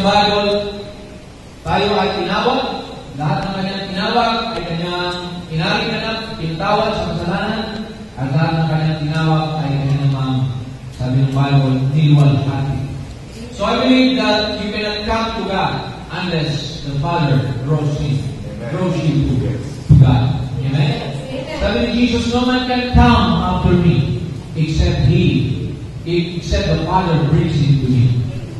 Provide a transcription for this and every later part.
ng Bible, tayo ay tinawag. Lahat ng kanyang tinawag ay kanyang inaringanap, tinatawad sa kasalanan. At lahat ng kanyang tinawag ay kanyang sabi ng Bible, niluwalhati. So I believe that you cannot come to God unless the Father draws you to God. Amen? Sabi ni Jesus, no man can come after me except the Father brings him to me.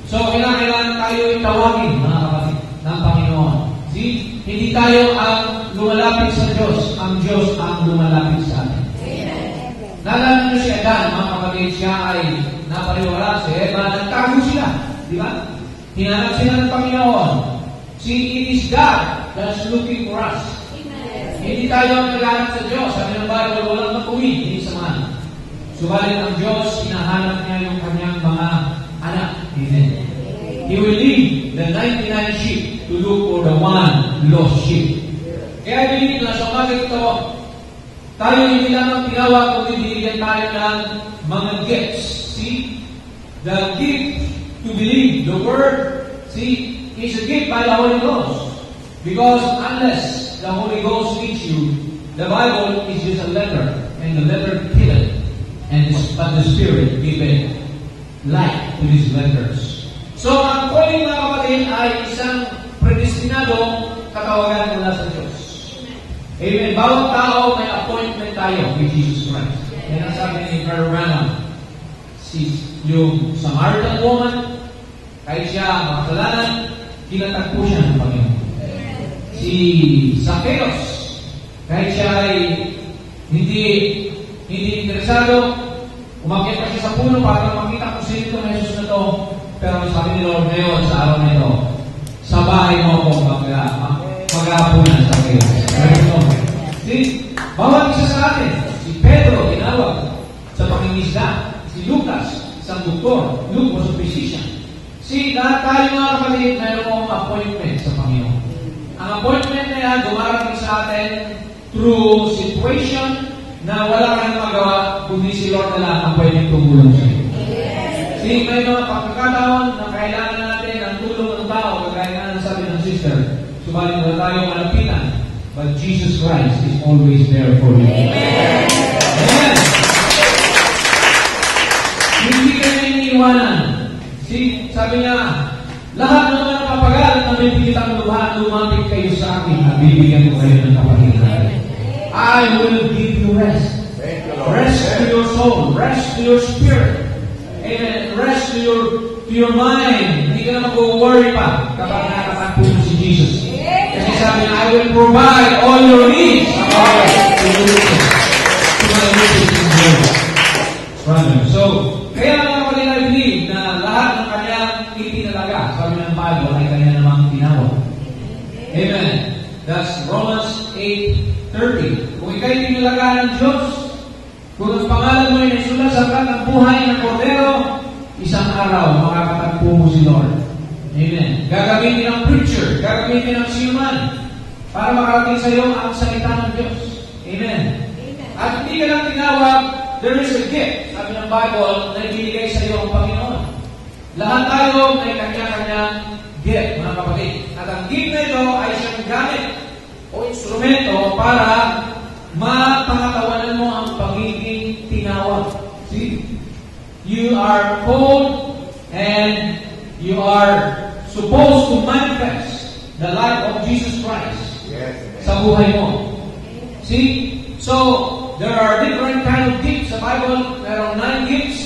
So kailangan tayo tawagin, mga kapatid, ng Panginoon. See? Hindi tayo ang lumalapit sa Diyos, ang Diyos ang lumalapit sa atin. Nalala nyo si Adan, mga kapatid, siya ay napariwala si Eva, nagtago sila. Di ba? Hinanap sila ng Panginoon. See, it is God that's looking for us. Hindi tayo ang naghanap sa Diyos. Sabi ng Bible, walang mapuwid, hindi samahan. Subalit ang Diyos, hinahanap niya yung kanyang mga anak. Amen. He will leave the 99 sheep to look for the one lost sheep. Kaya I believe na sa umaga ito, tayo hindi lamang tinawag kung bibigyan tayo ng mga gifts. See? The gift to believe the Word, see, is a gift by the Holy Ghost. Because unless the Holy Ghost leads you, the Bible is just a letter, and the letter killeth, but the Spirit giveth light to these letters. So, ang calling, mga kapatid, ay isang predestinadong katawagan mula sa Diyos. Amen. Bawat tao may appointment tayo with Jesus Christ. Yan ang sabi ni Brother Branham. Yung Samaritan woman, kahit siya makasalanan, kinatagpo siya ng Panginoon. Si Zacchaeus, kahit siya ay hindi interesado, umakyat pa siya sa puno para makita kung sino itong Jesus na to. Pero sabi ni Lord ngayon sa araw na ito, sa bahay mo akong mag-aapunan sa Zacchaeus. See, bawat isa sa atin, si Pedro, tinawag sa pangingisda, si Lucas, isang doktor, Luke was a physician. See, lahat tayo mga kapatid, mayroong appointment sa Panginoon. Ang appointment na yan, dumarating sa atin through situation na wala ka nang magawa, kundi si Lord na lang ang pwedeng tumulong sa iyo. See, may mga pagkakataon na kailangan natin ang tulong ng tao, kagaya na sabi ng sister, subalit wala tayong malapitan, but Jesus Christ is always there for you. Amen! Amen! Hindi ka na iniiwanan. See, sabi niya, lahat ng mga napapagalan na may pilitang lumapit kayo sa akin at bibigyan ko kayo ng kapatiran. I will give you rest. Rest to your soul. Rest to your spirit. Amen. Rest to your mind. Hindi ka na mag-worry pa kapag nakatagpo mo si Jesus. Kasi sabi niya, I will provide all your needs according to my riches in glory. So, kaya mga kapatid, I believe na lahat ng kanyang itinalaga, sabi ng Bible, ay kanya namang tinawag. Amen. That's Romans 8:30. Kung ikaw'y tinalaga ng Diyos, kung ang pangalan mo ay nasulat sa aklat ng buhay ng Kordero, isang araw makakatagpo mo si Lord. Amen. Gagamitin ng preacher, gagamitin ng sinuman para makarating sa iyo ang salita ng Diyos. Amen. At hindi ka lang tinawag, there is a gift, sabi ng Bible, na ibigay sa iyo ang Panginoon. Lahat tayo may kanya-kanyang gift, mga kapatid. At ang gift na ito ay siyang gamit o instrumento para mapangatawanan mo ang pagiging tinawag. See? You are called and you are supposed to manifest the life of Jesus Christ sa buhay mo. See? So, there are different kind of gifts sa Bible. Merong 9 gifts.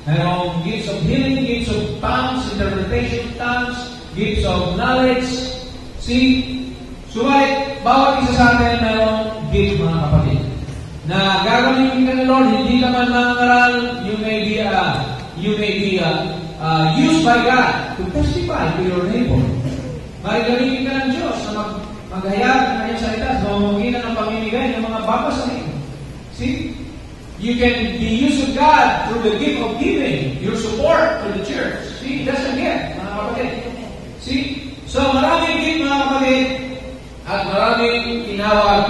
Merong gifts of healing, gifts of tongues, interpretation of tongues, gifts of knowledge. See? Subalit, bawat isa sa atin merong gift, mga kapatid. Na gagawin ka ng Lord, hindi ka man mangaral, you may be used by God to testify to your neighbor. Marigamitin ka ng Diyos na maghayag ng kanyang salita sa pamamagitan ng pamimigay ng mga babasahin. See? You can be used of God through the gift of giving, your support to the church. See? That's a gift, mga kapatid. See? So, maraming gift, mga kapatid, at maraming tinawag.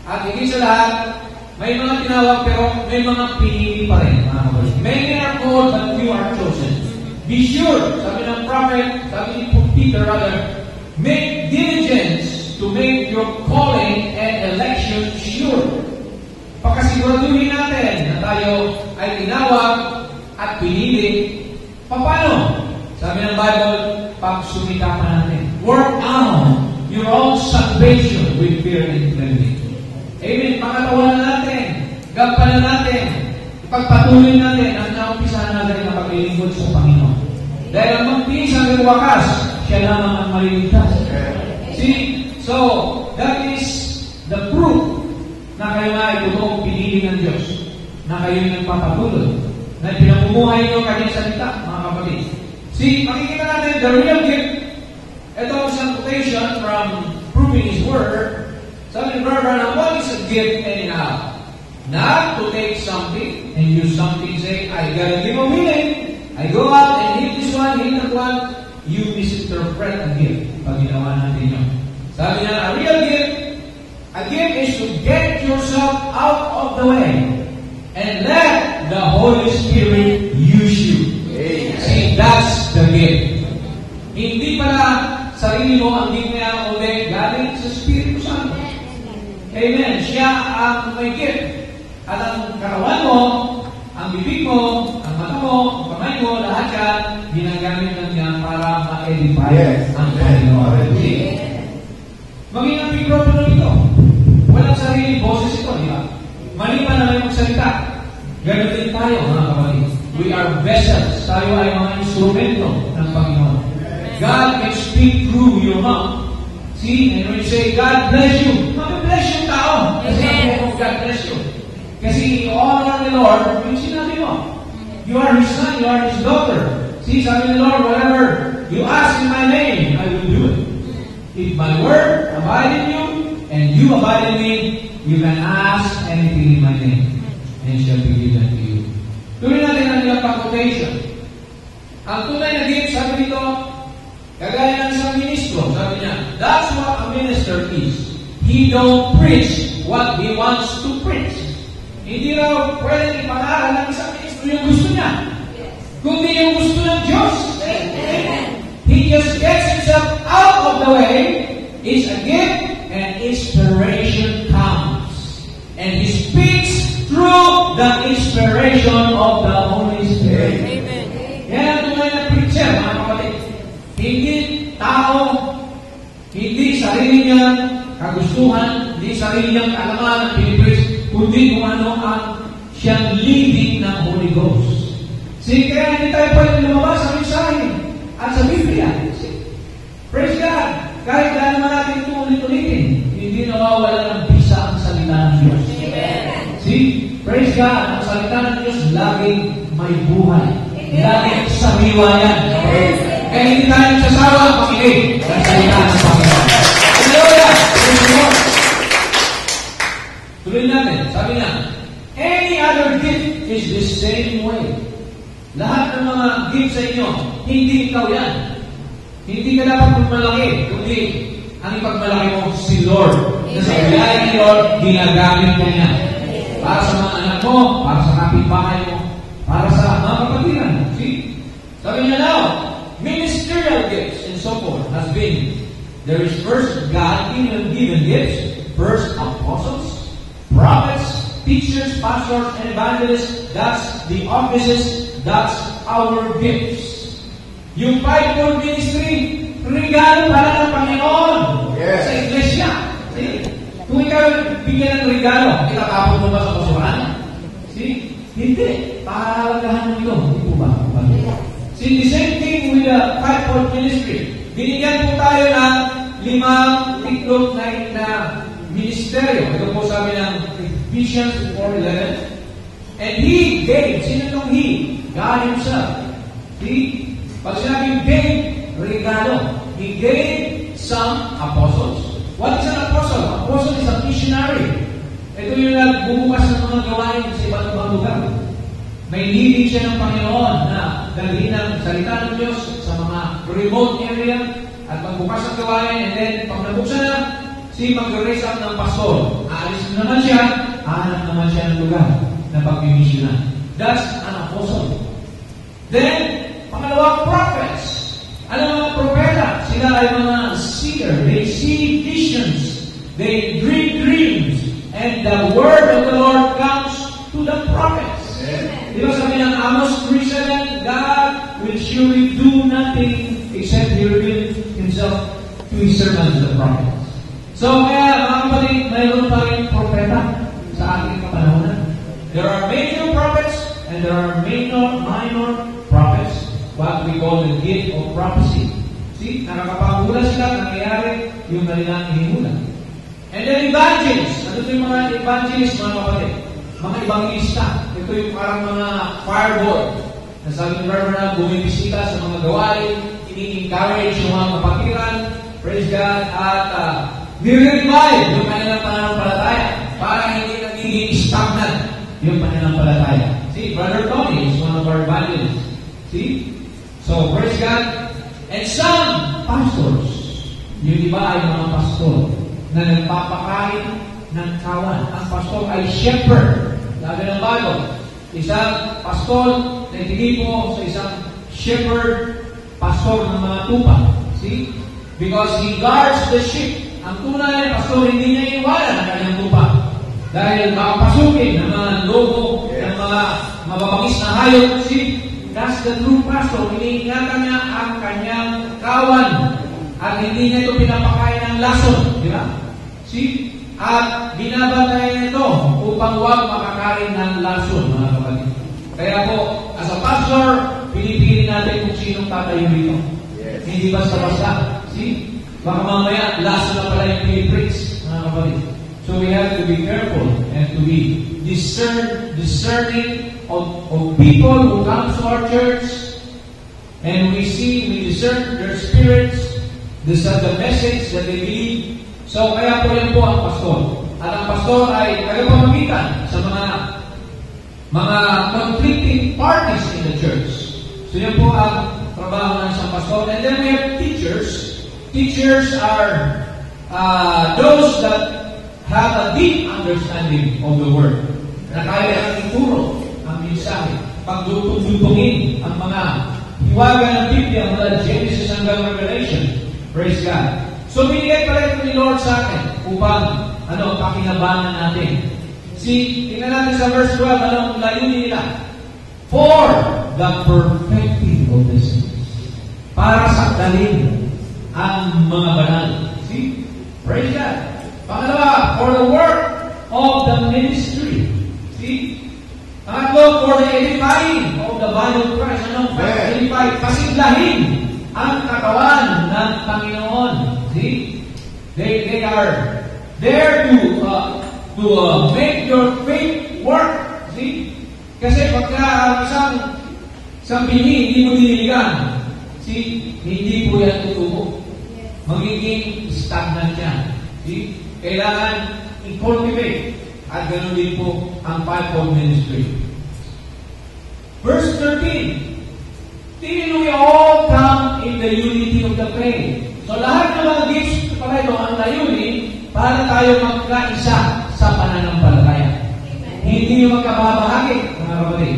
At hindi sa lahat, may mga tinawag pero may mga pinili pa rin, mga kapatid. Many are called but few are chosen. Be sure, sabi ng prophet, sabi ni Peter rather, make diligence to make your calling and election sure. Pagkasiguraduhin natin na tayo ay tinawag at pinili. Paano? Sabi ng Bible, pagsumikapan natin. Work out your own salvation with fear and trembling. Amen. Pakatawanan natin. Gampanan natin. Ipagpatuloy natin ang naumpisahan natin na paglilingkod sa Panginoon. Dahil ang magtiis hanggang wakas, siya lamang ang maliligtas. See? So, that is the proof na kayo nga ay totoong pinili ng Diyos. Na kayo yung nagpapatuloy. Na pinamumuhay nyo kanyang salita, mga kapatid. See, makikita natin the real gift. Ito isang quotation from Proving His Word. Sabi ni Brother, what is a gift anyhow? Not to take something and use something, say, I gotta give a meaning. I go out and hit this one, hit that one. You misinterpret a gift pag ginawa natin yun. Sabi niya, a gift is to get yourself out of the way and let the Holy Spirit use you. See, that's the gift. Hindi pala sarili mo ang gift niya o galing sa Espiritu Santo. Amen. Siya ang may gift. At ang katawan mo, ang bibig mo, ang mata mo, ang kamay mo, lahat yan, ginagamit lang niya para ma-edify ang Panginoon. Maging ang mikropono ito. Walang sarili boses ito, di ba? Mali pa na may magsalita. Ganun din tayo, mga kapatid. We are vessels. Tayo ay mga instrumento ng Panginoon. God can speak through your mouth. See, and when you say, God bless you, mag-bless yung tao. God bless you. Kasi honor the Lord, yung sinabi mo. You are His son, you are His daughter. See, sabi ng Lord, whatever you ask in my name, I will do it. If my word abide in you, and you abide in me, you can ask anything in my name, and it shall be given to you. Tuloy natin ang ilang quotation. Ang tunay na gift, sabi dito, kagaya ng isang ministro, sabi niya, that's what a minister is. He don't preach what he wants to preach. Hindi raw pwede ipangaral ng isang ministro yung gusto niya. Kundi yung gusto ng Diyos. He just gets himself out of the way. It's a gift and inspiration comes. And he speaks through the inspiration of the Holy Spirit. Amen. Yan ang tunay na preacher, mga kapatid. Hindi tao, hindi sarili niyang kagustuhan, hindi sarili niyang kaalaman ng pinipris, kundi kung ano ang siyang leading ng Holy Ghost. See, kaya hindi tayo pwede lumabas sa mensahe at sa Biblia. Praise God! Kahit dahil naman natin ito ulit-ulitin, hindi nawawala ng bisa ang salita ng Diyos. Amen. See? Praise God! Ang salita ng Diyos laging may buhay. Laging sariwa yan. Kaya hindi tayo nagsasawa ang pakinig ng salita ng Panginoon. Hallelujah! Tuloy natin. Sabi niya, any other gift is the same way. Lahat ng mga gift sa inyo, hindi ikaw yan. Hindi ka dapat magmalaki, kundi ang ipagmalaki mo si Lord. Na sa biyaya ni Lord, ginagamit mo niya. Para sa mga anak mo, para sa kapitbahay mo, para sa mga kapatiran. See? Sabi niya now, ministerial gifts and so forth has been, there is first God given gifts, first apostles, prophets, teachers, pastors, and evangelists. That's the offices, that's our gifts. Yung fivefold ministry, regalo para ng Panginoon sa iglesia. See? Kung ikaw bigyan ng regalo, itatapon mo ba sa basuran? See? Hindi. Pahalagahan mo ito. Hindi po ba? See, the same thing with the fivefold ministry. Binigyan po tayo ng 5 tiklop na ministeryo. Ito po sabi ng Ephesians 4:11. And He gave. Sino itong He? God Himself. See? Pag sinabing gave, regalo. He gave some apostles. What is an apostle? Apostle is a missionary. Ito yung nagbubukas ng mga gawain sa iba't ibang lugar. May leading siya ng Panginoon na dalhin ang salita ng Diyos sa mga remote area at pagbukas ng gawain, and then pag nabuksan na, mag-raise up ng pastor. Aalis naman siya, aanap naman siya ng lugar na pagmimisyonan. That's an apostle. Then, Pangalawa, prophets. Ano mga propeta? Sila ay mga seer. They see visions. They dream dreams. And the word of the Lord comes to the prophets. Di ba sabi ng Amos 3:7, God will surely do nothing except He reveal Himself to His servants, the prophets. So kaya mga kapatid, mayroon pa rin propeta sa ating kapanahonan. There are major prophets and there are minor prophets, what we call the gift of prophecy. See, nakakapagula sila, nangyayari yung kanilang hinihula. And then evangelists. Ano ito yung mga evangelists, mga kapatid? Mga evangelista. Ito yung parang mga fireboard. Nasabi ni Reverend na bumibisita sa mga gawain, ini-encourage yung mga kapatiran, praise God, at nire-revive yung kanilang pananampalataya para hindi nagiging stagnant yung pananampalataya. See, Brother Tony is one of our evangelists. See? So, praise God. And some pastors, yung iba ay mga pastor na nagpapakain ng kawan. Ang pastor ay shepherd. Sabi ng Bible, isang pastor na tinipo sa isang shepherd, pastor ng mga tupa. See? Because he guards the sheep. Ang tunay na pastor, hindi niya iwanan ang kanyang tupa. Dahil makapasukin ng mga lobo, ng mga mababangis na hayop. See? That's the true pastor. Iniingatan niya ang kanyang kawan. At hindi niya ito pinapakain ng lason. Di ba? See? At binabantayan niya ito upang huwag makakain ng lason, mga kapatid. Kaya po, as a pastor, pinipili natin kung sinong tatayo dito. Yes. Hindi basta-basta. See? Baka mamaya, lason na pala yung pinipreach, mga kapatid. So we have to be careful and to be discerning of people who come to our church, and we discern their spirits, the message that they believe. So kaya po yan po ang pastor. At ang pastor ay tagapamagitan sa mga conflicting parties in the church. So yan po ang trabaho ng isang pastor. And then we have teachers. Teachers are those that have a deep understanding of the Word. Na kaya ang ituro ang mensahe. Pagdutong-dutungin ang mga hiwaga ng Biblia mula Genesis hanggang Revelation. Praise God. So, binigay pala ito ni Lord sa atin upang, pakinabangan natin. See, tingnan natin sa verse 12, ang layunin nila? For the perfecting of the saints. Para sakdalin ang mga banal. See? Praise God. Pangalawa, for the work of the ministry. See? Pangatlo, for the edifying of the body of Christ. Edify, pasiglahin ang katawan ng Panginoon. See? They are there to make your faith work. See? Kasi pagka isang bini, hindi mo diniligan. See? Hindi po yan tutubo. Magiging stagnant yan. See? Kailangan i-cultivate. At ganoon din po ang fivefold ministry. Verse 13. Till we all come in the unity of the faith. So lahat ng mga gifts pala ito ang layunin para tayo magkaisa sa pananampalataya. Hindi yung magkababahagi, mga kapatid.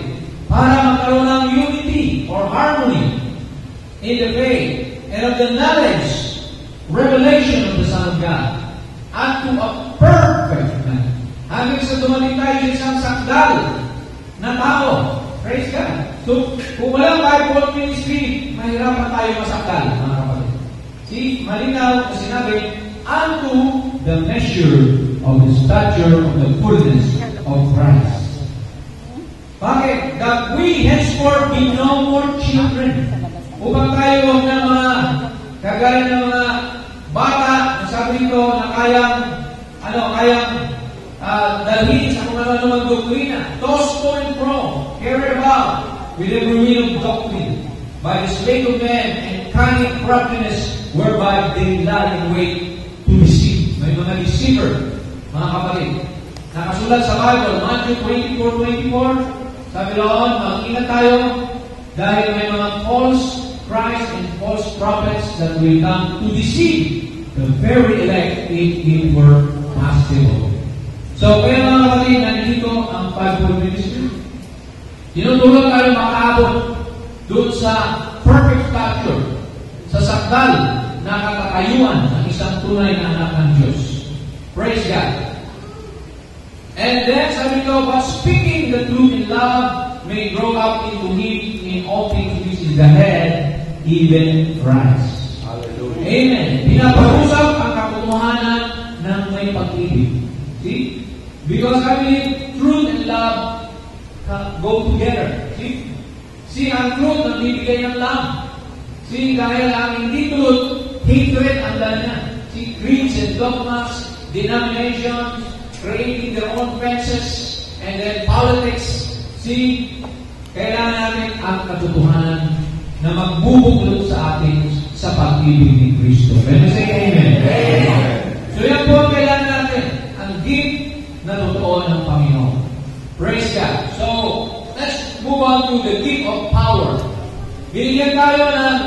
Para magkaroon ng unity or harmony in the faith and of the knowledge, revelation of the Son of God, unto a perfect man. Hanggang sa dumating tayo sa isang sakdal na tao. Praise God. So, kung walang fivefold ministry, mahirapan tayo masakdal, mga kapatid. See, malinaw na sinabi, unto the measure of the stature of the fullness of Christ. Bakit? That we henceforth be no more children. Upang tayo huwag na mga kagaya ng mga bata na sabi nito na kayang dalhin sa kung ano mga doktrina. Tossed to and fro, carried about with every wind of doctrine, by the sleight of men and cunning craftiness, whereby they lie in wait to deceive. May mga deceiver, mga kapatid. Nakasulat sa Bible, Matthew 24:24, sabi roon, mag-ingat tayo dahil may mga false Christ and false prophets that will come to deceive the very elect if it were possible. So, kaya mga kapatid, nandito ang fivefold ministry. Tinutulong tayo makaabot doon sa perfect stature, sa sakdal na katatayuan ng isang tunay na anak ng Diyos. Praise God. And then, sabi ko, but speaking the truth in love may grow up into Him in all things which is the head, even Christ. Hallelujah. Amen. Pinapag-usap ang katotohanan ng may pag-ibig. See? Because I believe truth and love go together. See? See, ang truth ang bibigay ng love. See, dahil ang hindi truth, hatred ang dala. See, creeds and dogmas, denominations, creating their own fences, and then politics. See, kailangan natin ang katotohanan na magbubuklod sa atin sa pag-ibig ni Kristo. Can you say amen? Amen. So yan po ang kailangan natin, ang gift na totoo ng Panginoon. Praise God. So, let's move on to the gift of power. Binigyan tayo ng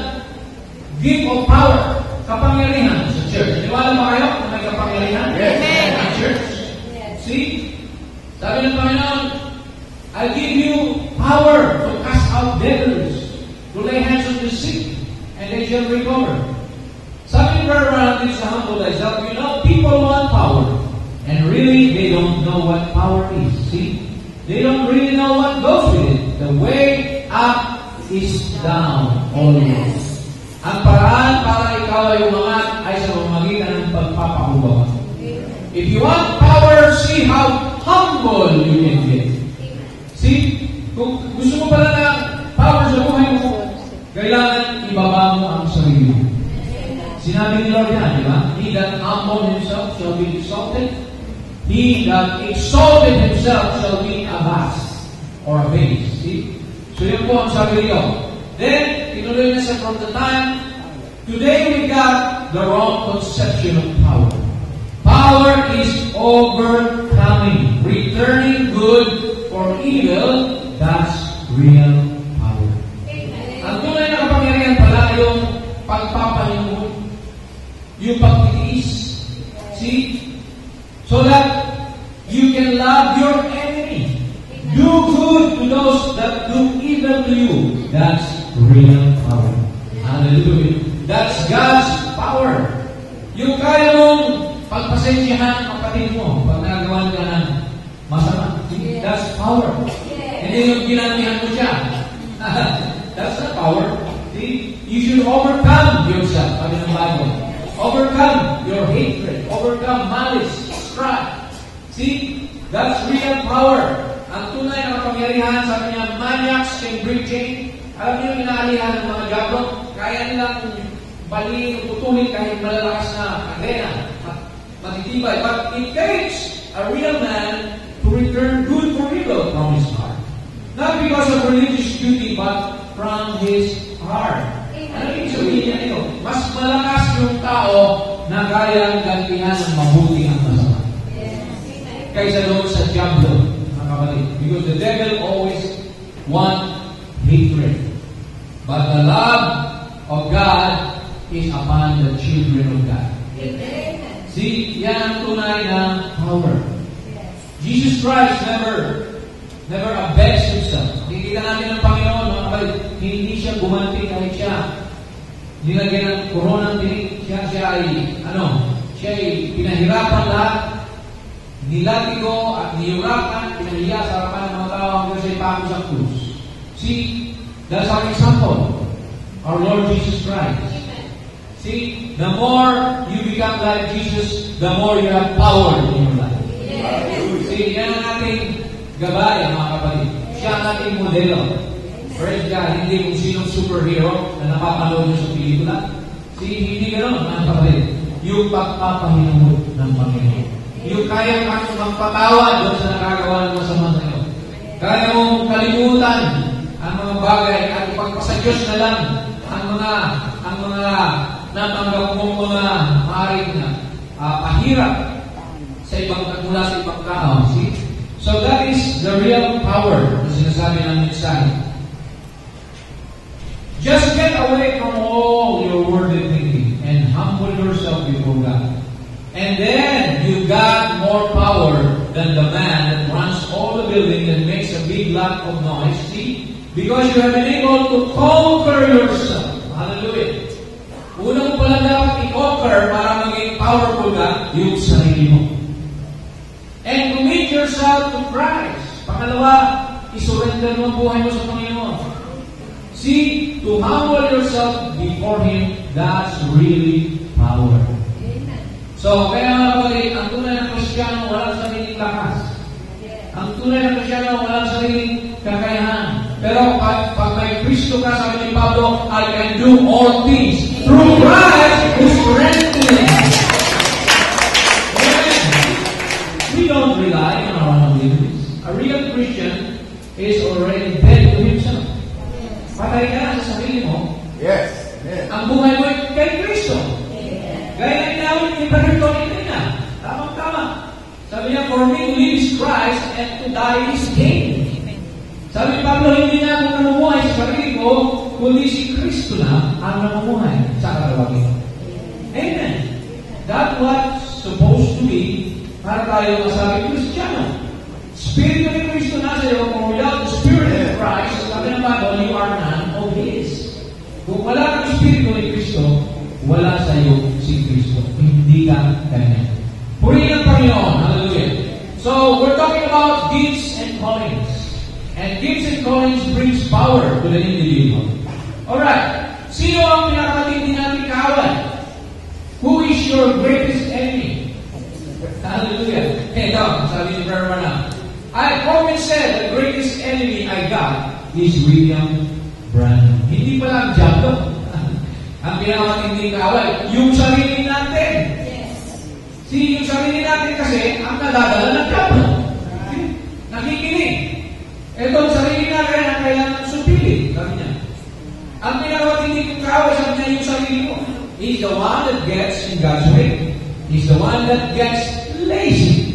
gift of power, kapangyarihan sa church. Niwala ba kayo na may kapangyarihan? Yes. Sa church? Yes. See? Sabi ng Panginoon, I'll give you power to cast out devils, to lay hands on the sick, and they shall recover. Sabi ni Brother Branham dito sa humble thyself, you know, people want power, and really, they don't know what power is. See? They don't really know what goes with it. The way up is down always. Ang paraan para ikaw ay umangat ay sa pamamagitan ng pagpapakumbaba. If you want power, see how humble you can get. See, kung gusto mo pala na power sa buhay mo, kailangan ibaba mo ang sarili mo. Sinabi ni Lord yan, di ba? He that humbled himself shall be exalted. He that exalted himself shall be abased or abased. See? So yun po ang sabi niyo. Then, tinuloy na siya from the time, today we got the wrong conception of power. Power is overcoming, returning good for evil. That's real power. Ang tunay na kapangyarihan pala yung pagpapahingon, yung pagtitiis. See? So that you can love your enemy. Do good to those that do evil to you. That's real power. Hallelujah. That's God's power. Yung kaya mong pagpasensyahan ang kapatid mo pag nagawa ka ng masama. That's power. Hindi yung ginamihan mo siya. That's not power. See? You should overcome yourself. Sabi ng Bible. Overcome your hatred. Overcome malice, strife. See? That's real power. Ang tunay na kapangyarihan, sabi niya, maniacs can break chain. Alam niyo, inaalihan ng mga diablo. Kaya nilang baliin o putulin kahit malalakas na kadena at matitibay. But it takes a real man to return good for evil from his heart. Not because of religious duty, but from his heart. Ano yung sabihin niya ito? Mas malakas yung tao na kayang gantihan ng mabuti ang masama. Kaysa doon sa diablo, mga kapatid. Because the devil always wants hatred. But the love of God is upon the children of God. Amen. See, yan ang tunay ng power. Jesus Christ never abased himself. Nakikita natin ng Panginoon, mga kapatid, hindi siya gumanti kahit siya nilagyan ng corona ng tinig. Siya ay pinahirapan lahat, nilatigo at niyurakan, pinahiya sa harapan ng mga tao hanggang siya ipako sa krus. See, that's our example. Our Lord Jesus Christ. See, the more you become like Jesus, the more you have power in your life. See, yan ang ating gabay, mga kapatid. Siya ang ating modelo. Praise God, hindi kung sinong superhero na napapanood nyo sa pelikula. See, hindi gano'n, mga kapatid. Yung pagpapahinamot ng Panginoon. Yung kaya kang magpatawad doon sa nakagawa ng masama sa iyo. Kaya mong kalimutan ang mga bagay at ipagpasayos na lang ang mga natanggap mong mga maaaring na pahirap sa ibang mula sa ibang tao. See? So that is the real power na sinasabi ng mensahe. Just get away from all your worldly thinking and humble yourself before God. And then you got more power than the man that runs all the building and makes a big lot of noise. See? Because you have been able to conquer yourself. Hallelujah. Una mo pala dapat i-conquer para maging powerful ka, yung sarili mo. And commit yourself to Christ. Pangalawa, isurrender mo ang buhay mo sa Panginoon. See, to humble yourself before Him, that's really power. So, kaya mga kapatid, ang tunay na Kristiyano walang sariling lakas. Ang tunay na Kristiyano walang sariling kakayahan. Pero pag may Kristo ka, sabi ni Pablo, I can do all things through Christ who strengthens me. We don't rely on our own abilities. A real Christian is already dead to himself. Patay ka na sa sarili mo. Yes. Ang buhay mo ay kay Kristo. Gaya na inawin ni Brother Tony na. Tamang-tama. Sabi niya, for me to live is Christ and to die is gain. Sabi ni Pablo, hindi na ako namumuhay sa sarili ko, kundi si Kristo na ang namumuhay sa kalawagin. Amen. That's what's supposed to be para tayo masabing Kristiyano. Spirit of Kristo na sa iyo, kung without the Spirit of Christ, sabi ng Bible, you are none of His. Kung wala kang Espiritu ni Kristo, wala sa iyo si Kristo. Hindi ka kanya. Purihin ang Panginoon. Hallelujah. So, we're talking about gifts and callings. And gifts and callings brings power to the individual. Alright. Sino ang pinakamatindi natin kaaway? Who is your greatest enemy? Hallelujah. Ito, sabi ni Brother Branham, I've always said the greatest enemy I got is William Branham. Hindi pala ang diablo. Ang pinakamatinding kaaway, yung sarili natin. Yung sarili natin kasi ang nadadala ng diablo. Nakikinig. Ito ang sarili natin ang kailangan supili. Sabi niya. Ang pinakamatinding kaaway, sabi niya, yung sarili mo. He's the one that gets in God's way. He's the one that gets lazy.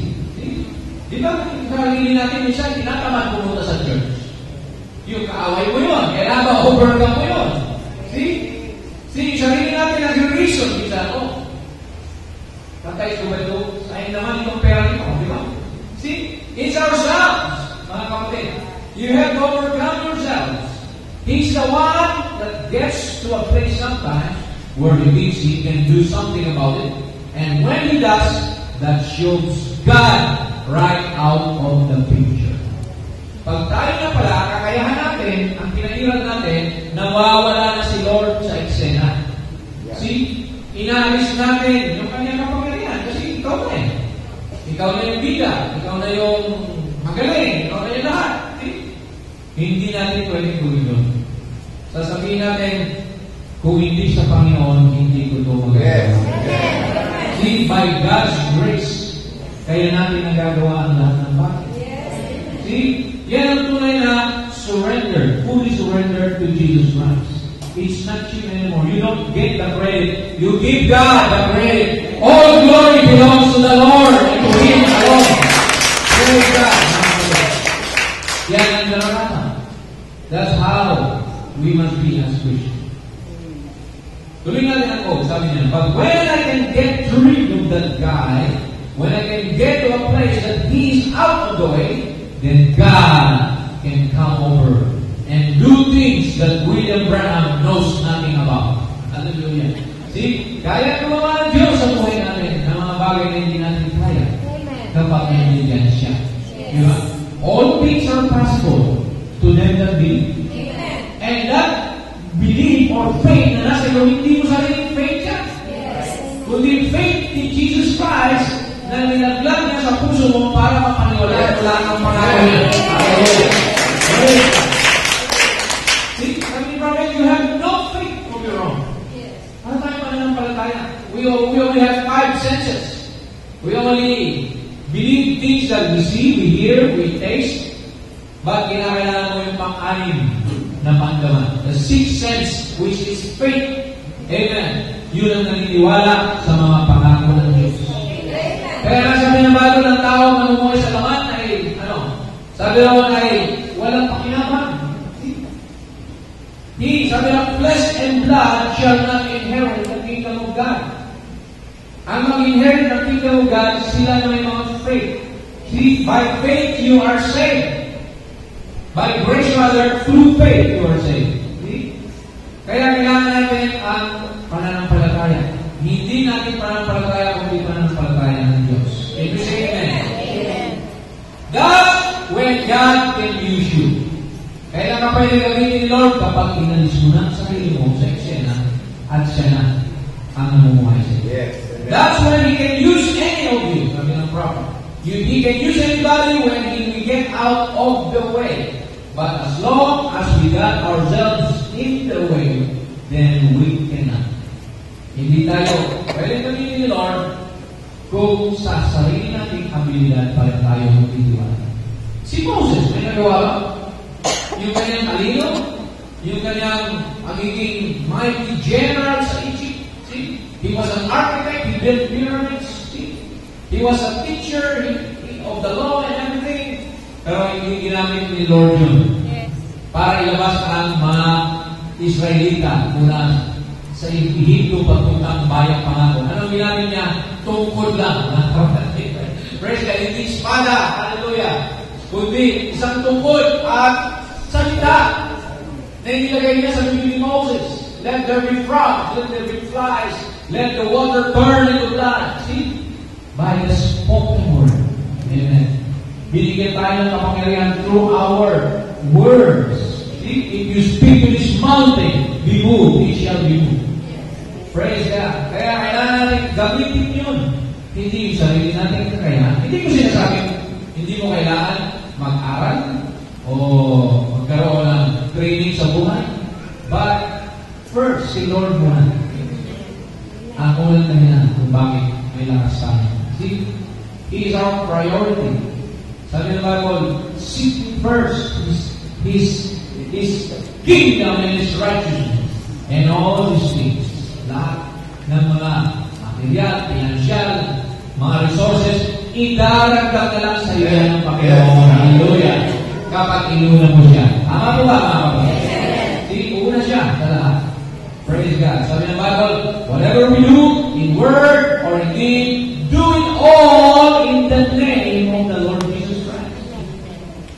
Di ba? Yung sarili natin, minsan, tinatamad pumunta sa church. Yung kaaway mo yun. Kailangan ma-overcome mo yun. See, yung sarili natin nag-reason. Minsan, patay ko ba ito? Sayang naman itong pera nito. Di ba? See, it's ourselves. Mga kapatid, you have to overcome yourselves. He's the one that gets to a place sometimes where he thinks he can do something about it. And when he does, that shows God right out of the picture. Pag tayo na pala, kakayahan natin, ang pinairan natin, nawawala na si Lord sa eksena. See, inaalis natin yung kanyang kapangyarihan kasi ikaw na eh. Ikaw na yung bida, ikaw na yung magaling, ikaw na yung lahat. Hindi natin pwedeng gawin yun. Sasabihin natin, kung hindi sa Panginoon, hindi ko ito magagawa. See, by God's grace, kaya natin nagagawa ang lahat ng bagay. See, yan ang tunay na surrender, fully surrender to Jesus Christ. It's not you anymore. You don't get the credit. You give God the credit. All glory belongs to the Lord and to Him alone. Praise God. Yan ang nararaman. That's how we must be as Christians. Tuloy natin ako, sabi niya, but when I can get rid of that guy, when I can get to a place that he's out of the way, then God can come over and do things that William Branham knows nothing about. Hallelujah. See, kaya gumawa ng Diyos sa buhay natin ng mga bagay na hindi natin kaya kapag naiintindihan siya. Diba? All things are possible to them that believe. And that belief or faith na nasa iyo, hindi mo sariling faith yan. Kundi faith in Jesus Christ na nilaglag niya sa puso mo para mapaniwala wala kang pangalan. See, I mean, brother, you have no faith of your own. Ano tayo pananampalataya? We only have 5 senses. We only believe things that we see, we hear, we taste. But kinakailangan mo yung pang-anim na pandaman. The 6th sense, which is faith. Amen. Yun ang naniniwala sa mga pangako ng Diyos. Kaya nasabi ng Bible ng tao na umuwi sa laman ay, sabi naman ay, walang pakinabang. Sabi ng flesh and blood shall not inherit the kingdom of God. Ang mag-inherit ng kingdom of God, sila na may mga faith. See, by faith you are saved. By grace rather, through faith you are saved. See? Kaya kailangan natin ang pananampalataya. Hindi natin pananampalataya kung hindi pananampalataya ng Diyos. Can you say amen? Amen. That's when God can use you. Kailan ka pwede gamitin ni Lord kapag inalis mo na ang sarili mo sa eksena at siya na ang namumuhay sa iyo. Yes. That's when He can use any of you. Sabi ng prophet. He can use anybody when we get out of the way. But as long as we got ourselves in the way, then we cannot. Hindi tayo pwede gamitin ni Lord kung sa sarili nating abilidad para tayo magtitiwala. Si Moses, may nagawa ba? Yung kanyang talino, yung kanyang magiging mighty general sa Egypt. See? He was an architect, he built pyramids. See? He was a teacher of the law and everything. Pero hindi ginamit ni Lord yun. Yes. Para ilabas ang mga Israelita mula sa Ehipto pagpuntang bayang pangako. Anong ginamit niya? Tungkod lang. Praise God. Hindi espada. Hallelujah. Kundi isang tungkod at salita na inilagay niya sa bibig ni Moses. Let there be frogs, let there be flies, let the water turn into blood. See? By the spoken word. Amen. Binigyan tayo ng kapangyarihan through our words. See? If you speak to this mountain, be moved, it shall be moved. Praise God. Kaya kailangan natin gamitin yun. Hindi yung sarili natin kakayahan. Hindi ko sinasabing hindi mo kailangan mag-aral o magkaroon ng training sa buhay. But first, si Lord muna. Ang unang kanya kung bakit may lakas tayo. See? He is our priority. Sabi ng Bible, seek first His kingdom and His righteousness and all these things. Lahat ng mga material, financial, mga resources, idaragdag na lang sa iyo ng Panginoon. Hallelujah. Kapag inuna mo siya. Tama po ba, mga kapatid? Sige, una siya sa lahat. Praise God. Sabi ng Bible, whatever we do, in word or in deed, do it all in the name of the Lord Jesus Christ.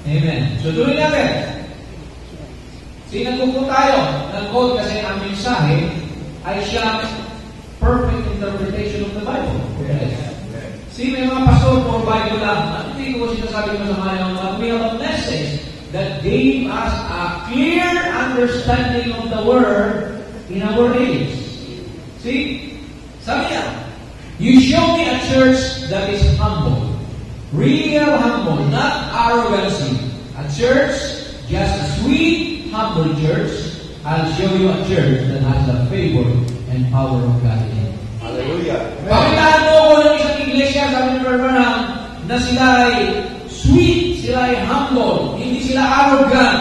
Amen. So, doing natin. Sinagog po tayo ng code kasi ang mensahe ay siyang perfect interpretation of the Bible. Yes. See, may mga pastor po Bible lang. Hindi ko sinasabi masama yun. But we have a message that gave us a clear understanding of the Word in our age. See? Sabi niya, you show me a church that is humble. Real humble, not arrogancy. A church, just a sweet, humble church. I'll show you a church that has the favor and power of God in it. Hallelujah. Pakitaan mo ko ng isang iglesia, sabi ni Brother Branham, na sila ay sweet, sila ay humble, hindi sila arrogant,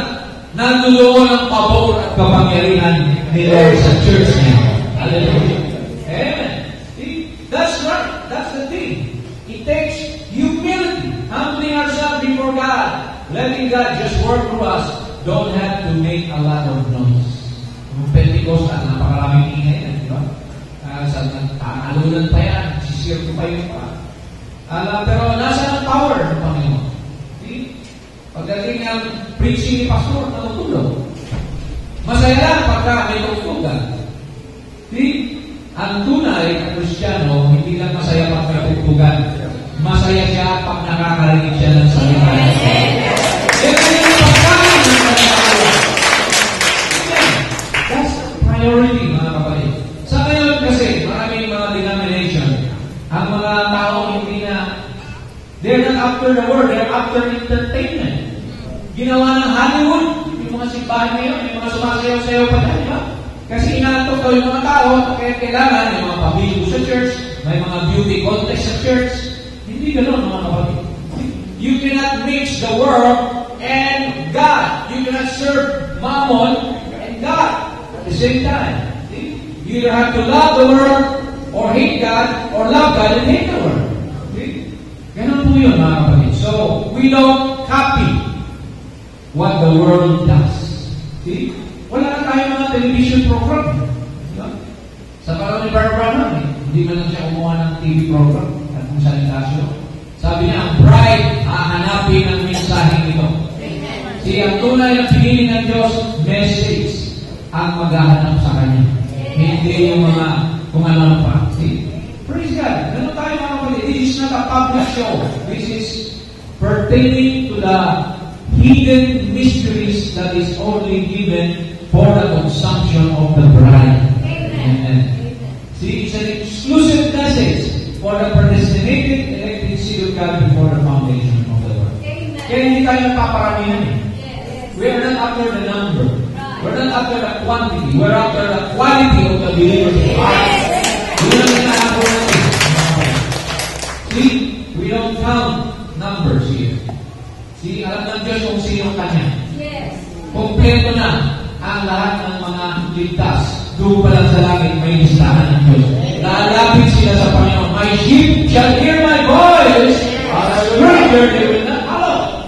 nandoon ang pabor at kapangyarihan ni Lord sa church niya. Hallelujah. Amen. See? That's right. That's the thing. It takes humility, humbling ourselves before God, letting God just work through us. Don't have to make a lot of noise. Yung Pentecost, napakaraming ingay na, di ba? Sa nagkakalunan pa yan, sisirto pa yun pa. Pero nasa ang power ng Panginoon. See? Pagdating ng preaching ni Pastor, natutulog. Masaya lang pagka may tugtugan. See? Ang tunay na Kristiyano, hindi lang masaya pag may tugtugan. Masaya siya pag nakakarinig siya ng salita. That's the priority, mga kapatid. Sa ngayon kasi, maraming mga denomination, ang mga tao hindi na, they're not after the word, they're after entertainment. Ginawa ng Hollywood, yung mga simbahan ngayon, yung mga sumasayaw-sayaw pa dyan, di ba? Kasi inaantok daw yung mga tao, kaya kailangan yung mga pabigo sa church, may mga beauty contest sa church. Hindi ganoon, mga kapatid. You cannot mix the world and God. You cannot serve Mammon and God at the same time. See? You either have to love the world or hate God, or love God and hate the world. See? Ganun po yun, mga kapatid. So, we don't copy what the world does. See? Wala na tayo mga television program. Diba? Sa parang ni Brother Branham, hindi man lang siya kumuha ng TV program at kung saan yung kasyo. Sabi niya, ang bride, hahanapin ang mensaheng ito. See, ang tunay na pinili ng Diyos, message ang maghahanap sa Kanya. Hindi yung mga kung ano pa. See? Praise God. Ganun tayo mga kapatid. This is not a public show. This is pertaining to the hidden mysteries that is only given for the consumption of the bride. Amen. See, it's an exclusive message for the predestinated elected seed of God before the foundation of the world. Kaya hindi tayo napaparamihan eh. We are not after the number. We're not after the quantity. We're after the quality of the believers of God. See, we don't count numbers here. See, alam ng Diyos kung sino Kanya. Kompleto na ang lahat ng mga ligtas. Doon pa lang sa langit may listahan ng Diyos. Lalapit sila sa Panginoon. My sheep shall hear my voice. As a stranger they will not follow.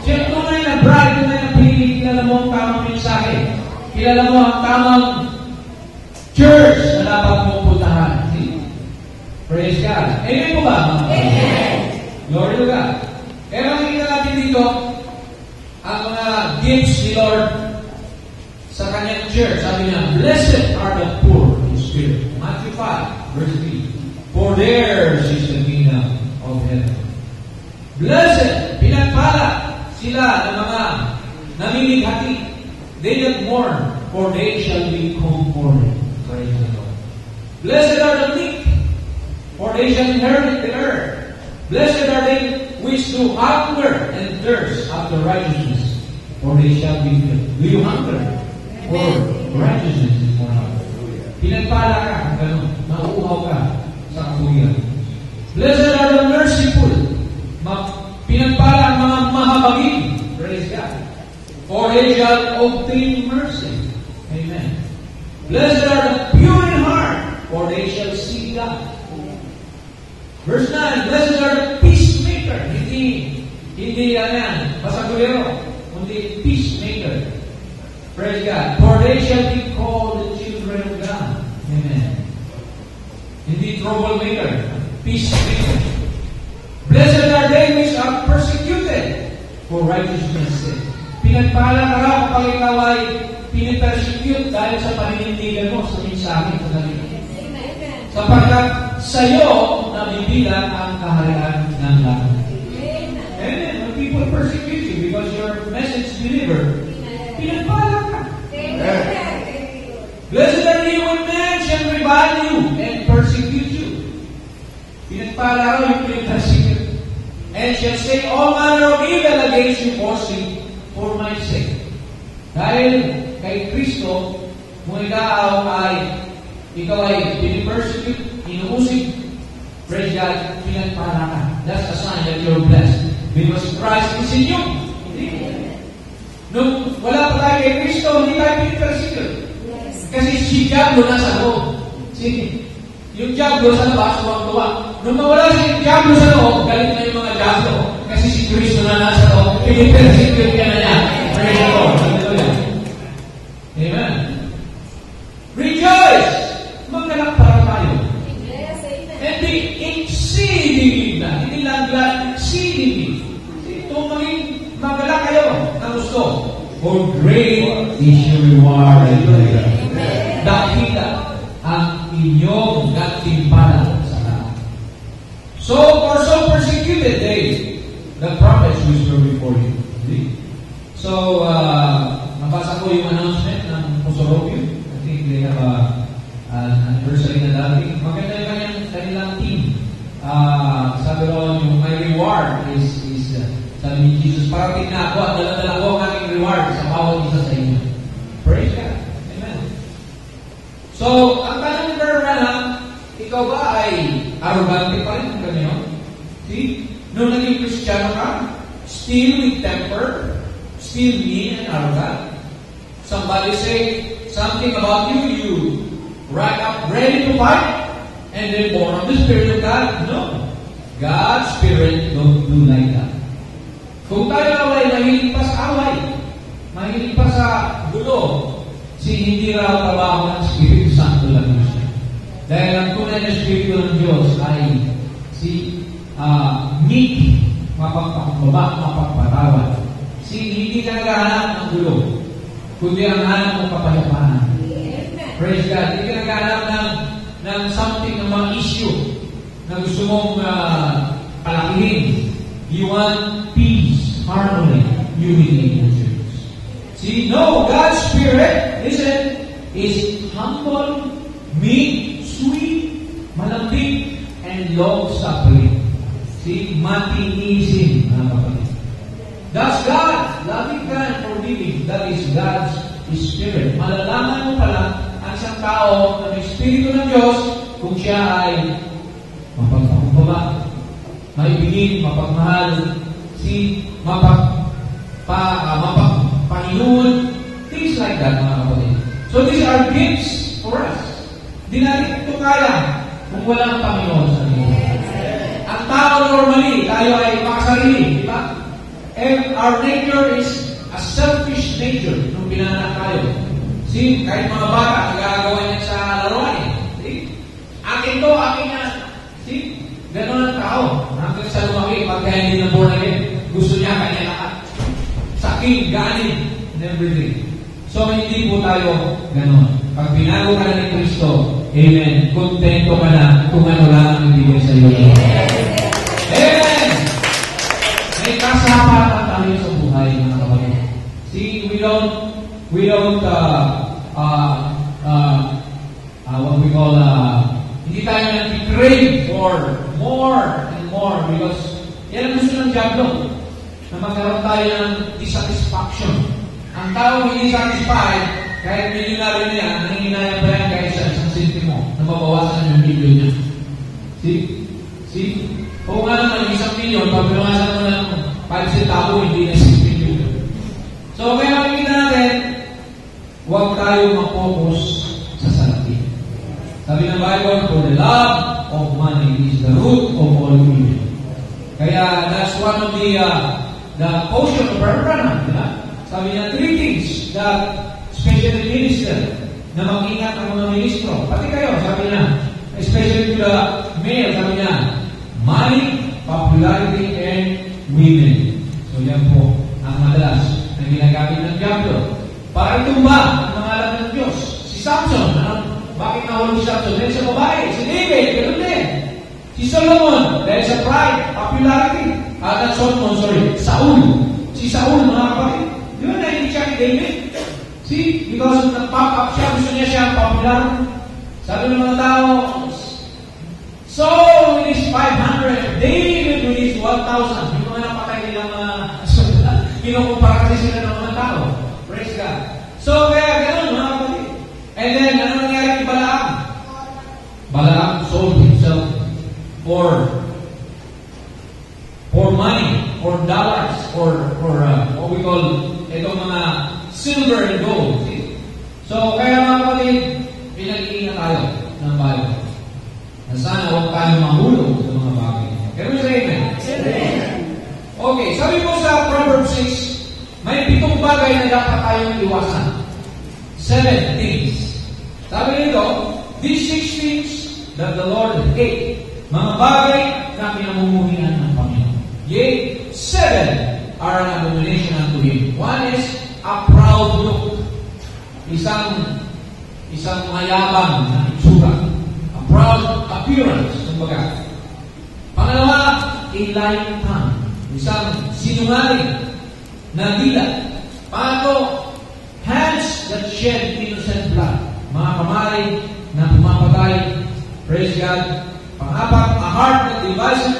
Siya tunay na bride, tunay na pinili. Kilala mo ang tamang mensahe. Kilala mo ang tamang church na dapat mong puntahan. Praise God. Amen po ba? Amen. Glory to God. Kaya makikita natin dito ang mga gifts ni Lord sa kanyang church. Sabi niya, blessed are the poor in spirit. Matthew 5, verse 3. For theirs is the kingdom of heaven. Blessed, pinagpala sila ng mga namimighati. They that mourn, for they shall be comforted. Praise the Lord. Blessed are the meek, for they shall inherit the earth. Blessed are they which do hunger and thirst after righteousness, for they shall be filled. Do you hunger for righteousness this morning? Pinagpala ka, gano'n, nauuhaw ka sa kapulian. Blessed are the merciful, pinagpala ang mga mahabagin. Praise God. For they shall obtain mercy. Amen. Blessed are the pure in heart, for they shall see God. Verse 9, blessed are the peacemaker. Hindi yan, pasagulero, kundi peacemaker. Praise God. For they shall be called the children of God. Amen. Hindi troublemaker, peacemaker. Blessed are they which are persecuted for righteousness' sake. Pinagpala ka raw kapag ikaw ay pinipersecute dahil sa paninindigan mo sa mensahe sa Diyos. Sapagkat sa iyo nabibilang ang kaharian ng langit. Amen. When people persecute you because your message delivered, pinagpala ka. Blessed are you when men shall revile you and persecute you. Pinagpala raw yung pinipersecute. And shall say all manner of evil against you falsely for my sake. Dahil kay Kristo, kung ikaw ay pinipersecute, inuusig, praise God, pinagpala ka. That's a sign that you're blessed. Because Christ is in you. Nung wala pa tayo kay Kristo, hindi tayo pinipersecute. Kasi si Diablo nasa loob. Sige. Yung Diablo sa labas, tuwang-tuwa. Nung mawala si Diablo sa loob, galit na yung mga Diablo. Kasi si Kristo na nasa loob, pinipersecute ka na niya. Praise the Lord. Hallelujah. Amen. Rejoice! Magkalak para tayo. And be exceedingly glad. Hindi lang glad, exceedingly. Ito maging magalak kayo na gusto. For great is your reward. Dakita ang inyong gantimpala sa lahat. So, for so persecuted they, the prophets which were before you. So, nabasa ko yung announcement ng Pusorobio. I think they have an anniversary na dati. Maganda yung kanilang team. Sabi ko, yung my reward is sabi ni Jesus, parating na ako at dala-dala ko ang aking reward sa bawat isa sa inyo. Praise God. Amen. So, ang tanong ni Brother Branham, ikaw ba ay arrogante pa rin? Ganyan? See? Nung naging Kristiyano ka, still with temper, still mean and arrogant. Somebody say something about you, you right up ready to fight, and then born of the Spirit of God? No. God's Spirit don't do like that. Kung tayo ay mahilig pa sa away, mahilig pa sa gulo, hindi raw trabaho ng Espiritu Santo lang yun siya. Dahil ang tunay na Espiritu ng Diyos ay meek, mapagpapatawad, Hindi ka naghahanap ng gulo, kundi ang hanap ng kapayapaan. Praise God. Hindi ka naghahanap ng something, ng mga issue na gusto mong palakihin. You want peace, harmony, unity in church. See, no, God's Spirit, listen, is humble, meek, sweet, malambing, and long-suffering. See, matinisin, mga kapatid. That's God, loving God and forgiving. That is God's Spirit. Malalaman mo pala ang isang tao na may Espiritu ng Diyos kung siya ay mapagpakumbaba, maibigin, mapagmahal, mapagpaninuan, things like that, mga kapatid. So these are gifts for us. Di natin ito kaya kung walang Panginoon sa atin. Ang tao normally, tayo ay makasarili, di ba? And our nature is a selfish nature nung pinanganak tayo. See, kahit mga bata, nagagawa niya sa laruan eh. See? Akin to, akin yan. See? Ganon ang tao. Hanggang sa lumaki, pagka hindi na born again, gusto niya kanya lahat. Saking, ganin, and everything. So, hindi po tayo ganon. Pag binago ka na ni Kristo, amen, kontento ka na kung ano lang ang ibigay sa iyo. Amen! May kasapatan tayo sa buhay, mga kapatid. See, we don't what we call, hindi tayo nag-crave for more and more because yan ang gusto ng diablo, na magkaroon tayo ng dissatisfaction. Ang tao hindi satisfied, kahit milyonaryo niya, nanginginayang pa yan kahit sa isang sentimo na mabawasan yung milyon niya. See? Oo nga naman, isang milyon, pabilangasan mo ng 5 centavo, hindi na 6 milyon. So, kaya makikita natin, huwag tayo mag-focus sa salapi. Sabi ng Bible, for the love of money is the root of all evil. Kaya, that's one of the portion of our Branham, diba? Sabi niya, 3 things that especially minister, na mag-ingat ang mga ministro. Pati kayo, sabi niya, especially to the male, sabi niya, money, popularity, and women. So yan po ang madalas na ginagamit ng diablo para itumba ang mga alam ng Diyos. Si Samson, bakit nahulog si Samson? Dahil sa babae. Si David, ganoon din. Si Solomon, dahil sa pride, popularity. Saul. Si Saul, mga kapatid. Yun na hindi siya kay David. See, because nag-pop up siya, gusto niya siya popular. Sabi ng mga tao, Saul with his 500, David with his 1,000. Yung mga napatay nilang mga kinukumpara kasi sila ng mga tao. Praise God. So, kaya gano'n, mga kapatid. And then, ano nangyari kay Balaam? Balaam sold himself for money, or dollars, or what we call, itong mga silver and gold. See? So, kaya mga kapatid, pinag-iingat tayo ng Bible. Na sana huwag tayo mahulog sa mga bagay. Can we say amen? Amen. Okay, sabi po sa Proverbs 6, may 7 bagay na dapat tayong iwasan. 7 things. Sabi nito, these 6 things that the Lord hate, mga bagay na pinamumuhian ng Panginoon. Yea, 7 are an abomination unto Him. One is a proud look. Isang mayabang na itsura. A proud appearance. Kumbaga. Pangalawa, a lying tongue. Isang sinungaling na dila. Pangatlo, hands that shed innocent blood. Mga kamay na pumapatay. Praise God. Pang-apat, a heart that devises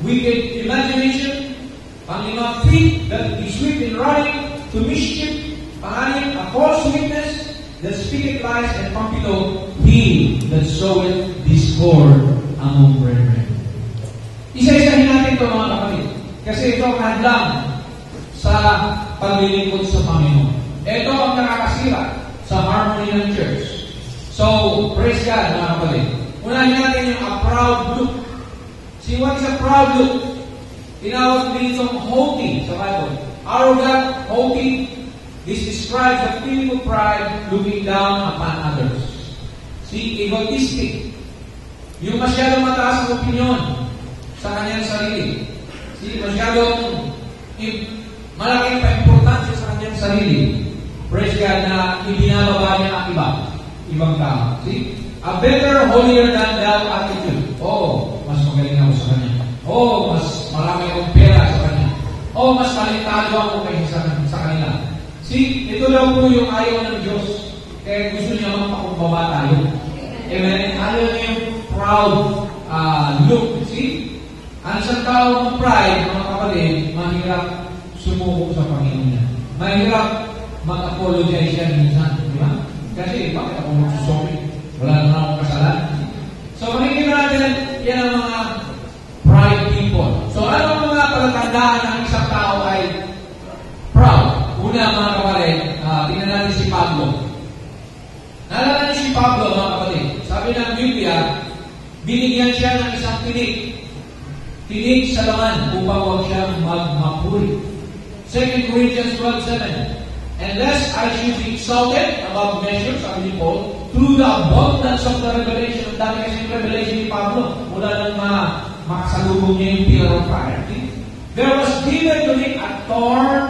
wicked imagination. Pang-lima, feet that be swift in running to mischief. Pang-anim, a false witness that speaketh lies. And pang-pito, he that soweth discord among brethren. Isa-isahin natin ito, mga kapatid. Kasi ito ang hadlang sa paglilingkod sa Panginoon. Ito ang nakakasira sa harmony ng church. So, praise God, mga kapatid. Unahin natin yung a proud look. See, what is a proud look? Tinawag din itong haughty sa Bible. Arrogant, haughty. This describes the feeling of pride looking down upon others. See, egotistic. Yung masyadong mataas ang opinion sa kanyang sarili. See, masyadong malaking pa sarili. Praise God na ibinababa niya ang ibang tao. See? A better, holier than thou attitude. Mas magaling ako sa kanya. Mas marami akong pera sa kanya. Mas talentado ako kaysa sa kanila. See, ito lang po yung ayaw ng Diyos. Kaya gusto niya magpakumbaba tayo. Amen? Ayaw niya yung proud look. See? Ang isang tao ng pride, mga kapatid, mahirap sumuko sa Panginoon niya. Mahirap mag-apologize siya minsan. Di ba? Kasi, bakit ako magsusorry? Wala na akong kasalanan. So, makikita natin, yan ang mga pride people. So, ano ang mga palatandaan ng isang tao ay proud? Una, mga kapatid, tingnan natin si Pablo. Naalala niyo si Pablo, mga kapatid. Sabi ng Biblia, binigyan siya ng isang tinig. Tinig sa laman upang huwag siyang magmapuri. 2 Corinthians 12:7. Unless I should be exalted above measure, sabi ni Paul, through the abundance of the revelation. Ang dami kasi yung revelation ni Pablo. Mula nang makasalubong niya yung pillar of fire. There was given to him a thorn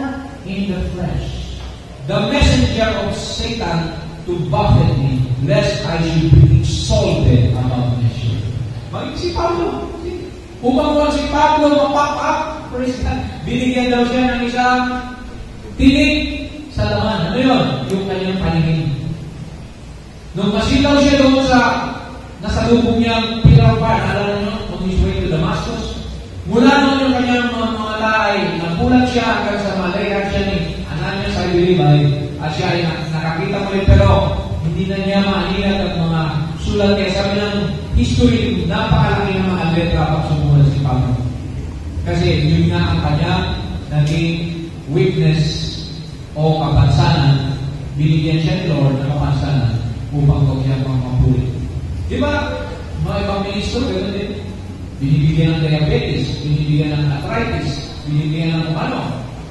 in the flesh, the messenger of Satan to buffet me, lest I should be exalted above measure. Maging si Pablo. Upang wag si Pablo mag-pop up, binigyan daw siya ng isang tinig sa laman. Ano yun? Yung kanyang paningin. Nung masilaw siya doon sa nasalubong niyang pillar of fire, alala nyo, on his way to Damascus, mula noon yung kanyang mga laay, napulat siya hanggang sa malaya siya ni Ananias sa Bilibay, at siya ay nakakita mo rin, pero hindi na niya mahilat ang mga sulat niya. Sabi ng history, napakalaki ng mga letra pag sumulat si Pablo. Kasi yun nga ang kanya naging weakness o kapansanan, binigyan siya ni Lord na kapansanan upang huwag siya mamapuri. Di ba? Mga ibang ministro, gano'n din. Binibigyan ng diabetes, binibigyan ng arthritis, binibigyan ng kung ano.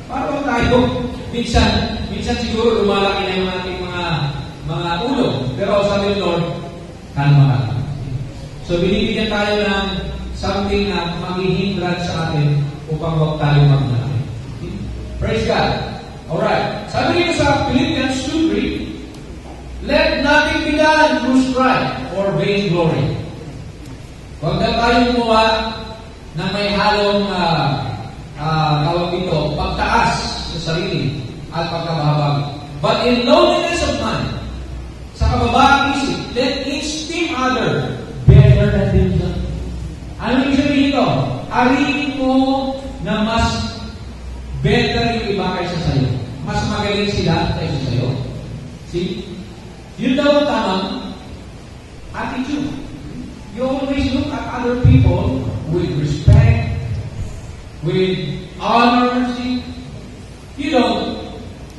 Parang tayo, minsan siguro lumalaki na yung ating mga ulo. Pero sabi ng Lord, kalma ka. So binibigyan tayo ng something na maghihindran sa atin upang huwag tayo magmalaki. Praise God. Alright. Sabi dito sa Philippians 2:3, let nothing be done through strife or vain glory. Huwag na tayo gumawa na may halong tawag dito, pagtaas sa sarili at pagkababag. But in lowliness of mind, sa kababaang isip, let each esteem other better than themselves. Ano yung sabihin ito? Ariin mo na mas better yung iba kaysa sa'yo. Mas magaling sila kaysa sa'yo. See? Yun daw ang tamang attitude. You always look at other people with respect, with honor. See? You don't.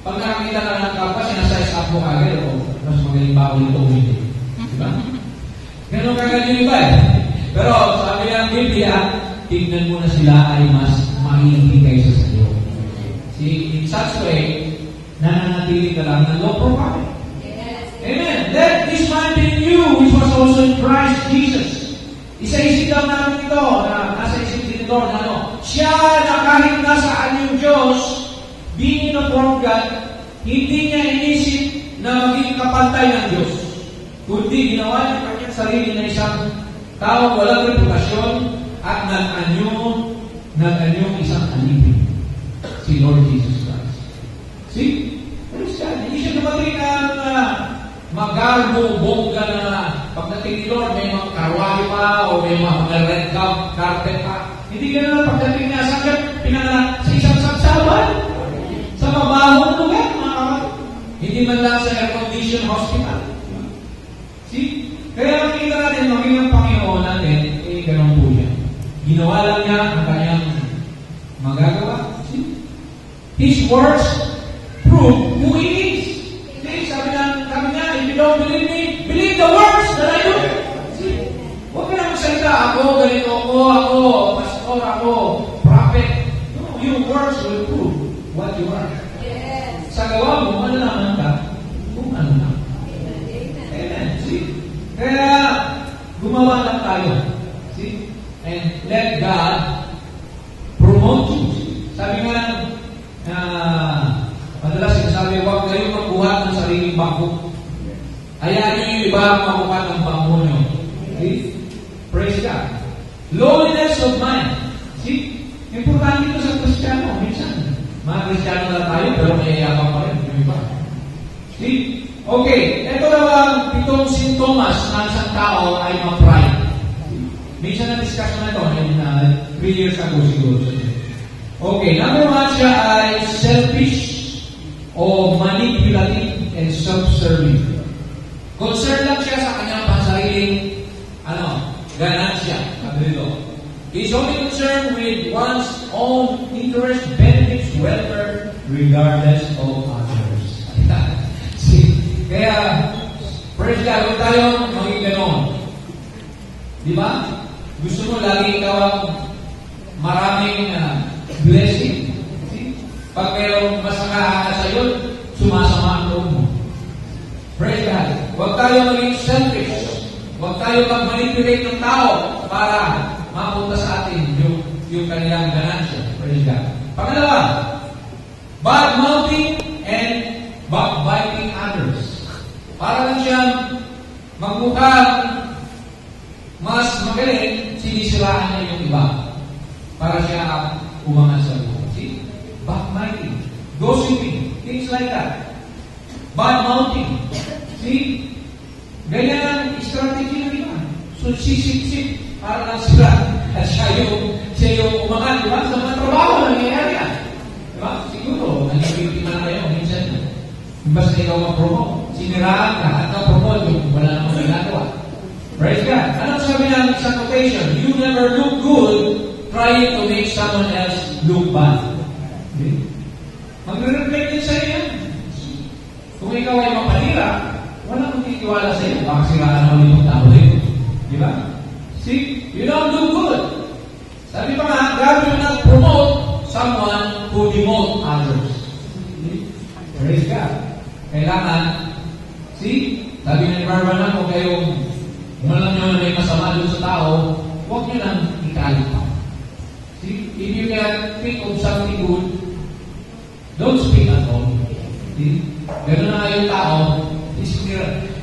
Pag nakakita ka ng kapwa, sinasize up mo kagad, mas magaling ba ako nito hindi? Diba? Ganun kagad yung iba eh. Pero sabi ng Biblia, tignan mo na sila ay mas mahihingi kaysa sa iyo. See, in such way, nananatili ka lang ng low profile. Yes. Amen. Let this mind be in you, which was also in Christ Jesus. Isa-isip lang namin ito, na nasa isip din ito, na ano, siya na kahit nasa anyong Diyos, being in the form of God, hindi niya inisip na maging kapantay ng Diyos. Kundi ginawa niya kanyang sarili na isang tao walang reputasyon at nag-anyong isang alipin. Si Lord Jesus Christ. See? Praise God. Hindi siya dumating ng magarbo, bongga na pagdating ni Lord, may mga karwari pa o may mga red carpet pa. Hindi gano'n pagdating niya sa pinanganak sa isang saksaban. Sa mabahong lugar, mga kapatid. Hindi man lang sa air-conditioned hospital. See? Kaya makikita natin, maging ang Panginoon natin, gano'n po siya. Ginawa lang niya ang kanyang magagawa. See? His words prove who He is. See? Sabi niya, if you don't believe me, believe the words that I do. See? Huwag ka na magsalita, ako, ganito ako, pastor, ako, prophet. No, your words will prove what you are. Yes. Sa gawa mo, malalaman ka kung ano na. Amen. See? Kaya, gumawa lang tayo. See? And let God promote you. Sabi nga, madalas sinasabi ba makuha ng Panginoon? Okay? Praise God. Lowliness of mind. See? Importante ito sa Kristiyano. Minsan, mga Kristiyano na tayo, pero mayayabang pa rin. Yung iba. See? Okay. Ito na ang pitong sintomas ng isang tao ay ma-pride. Minsan na-discuss na ito in 3 years ago siguro. Okay. Number 1 siya ay selfish o manipulative and self-serving. Concern lang siya sa kanyang pansariling ganansya. He's only concerned with one's own interest, benefits, welfare, regardless of others. Kaya, praise God, huwag tayong maging ganon. Di ba? Gusto mo lagi ikaw ang maraming blessing. Pag mayroong masakahan sa iyo, sumasama ang loob mo. Praise God. Huwag tayo maging selfish. Huwag tayo mag-manipulate ng tao para mapunta sa atin yung kanilang ganansya. Praise God. Pangalawa, bad-mouthing and backbiting others. Para lang siyang magmukhang mas magaling, sinisiraan niya yung iba. Para siya umangat sa buhay. See? Backbiting, gossiping, things like that. Bad-mouthing. See? Ganyan ang strategy ng iba. So, sisip-sip para lang sila. At siya yung umangat, di ba? Sa mga trabaho, nangyayari yan. Di ba? Siguro, nangyayipitin na kayo, minsan. Basta ikaw mag-promote. Siniraan ka at na-promote yung wala namang ginagawa. Praise God. Anong sabi ng isang quotation? You never look good trying to make someone else look bad. Okay? Magre-reflect din sa'yo yan. Kung ikaw ay mapanira, wala kang titiwala sa iyo. Baka siraan naman yung tao rin. Di ba? See? You don't do good. Sabi pa nga, God will not promote someone who demote others. Praise God. Kailangan, see? Sabi ni Barbara, kung kayong alam nyo na may masama doon sa tao, huwag nyo lang ikalit pa. See? If you can think of something good, don't speak at all. See? Ganun na yung tao,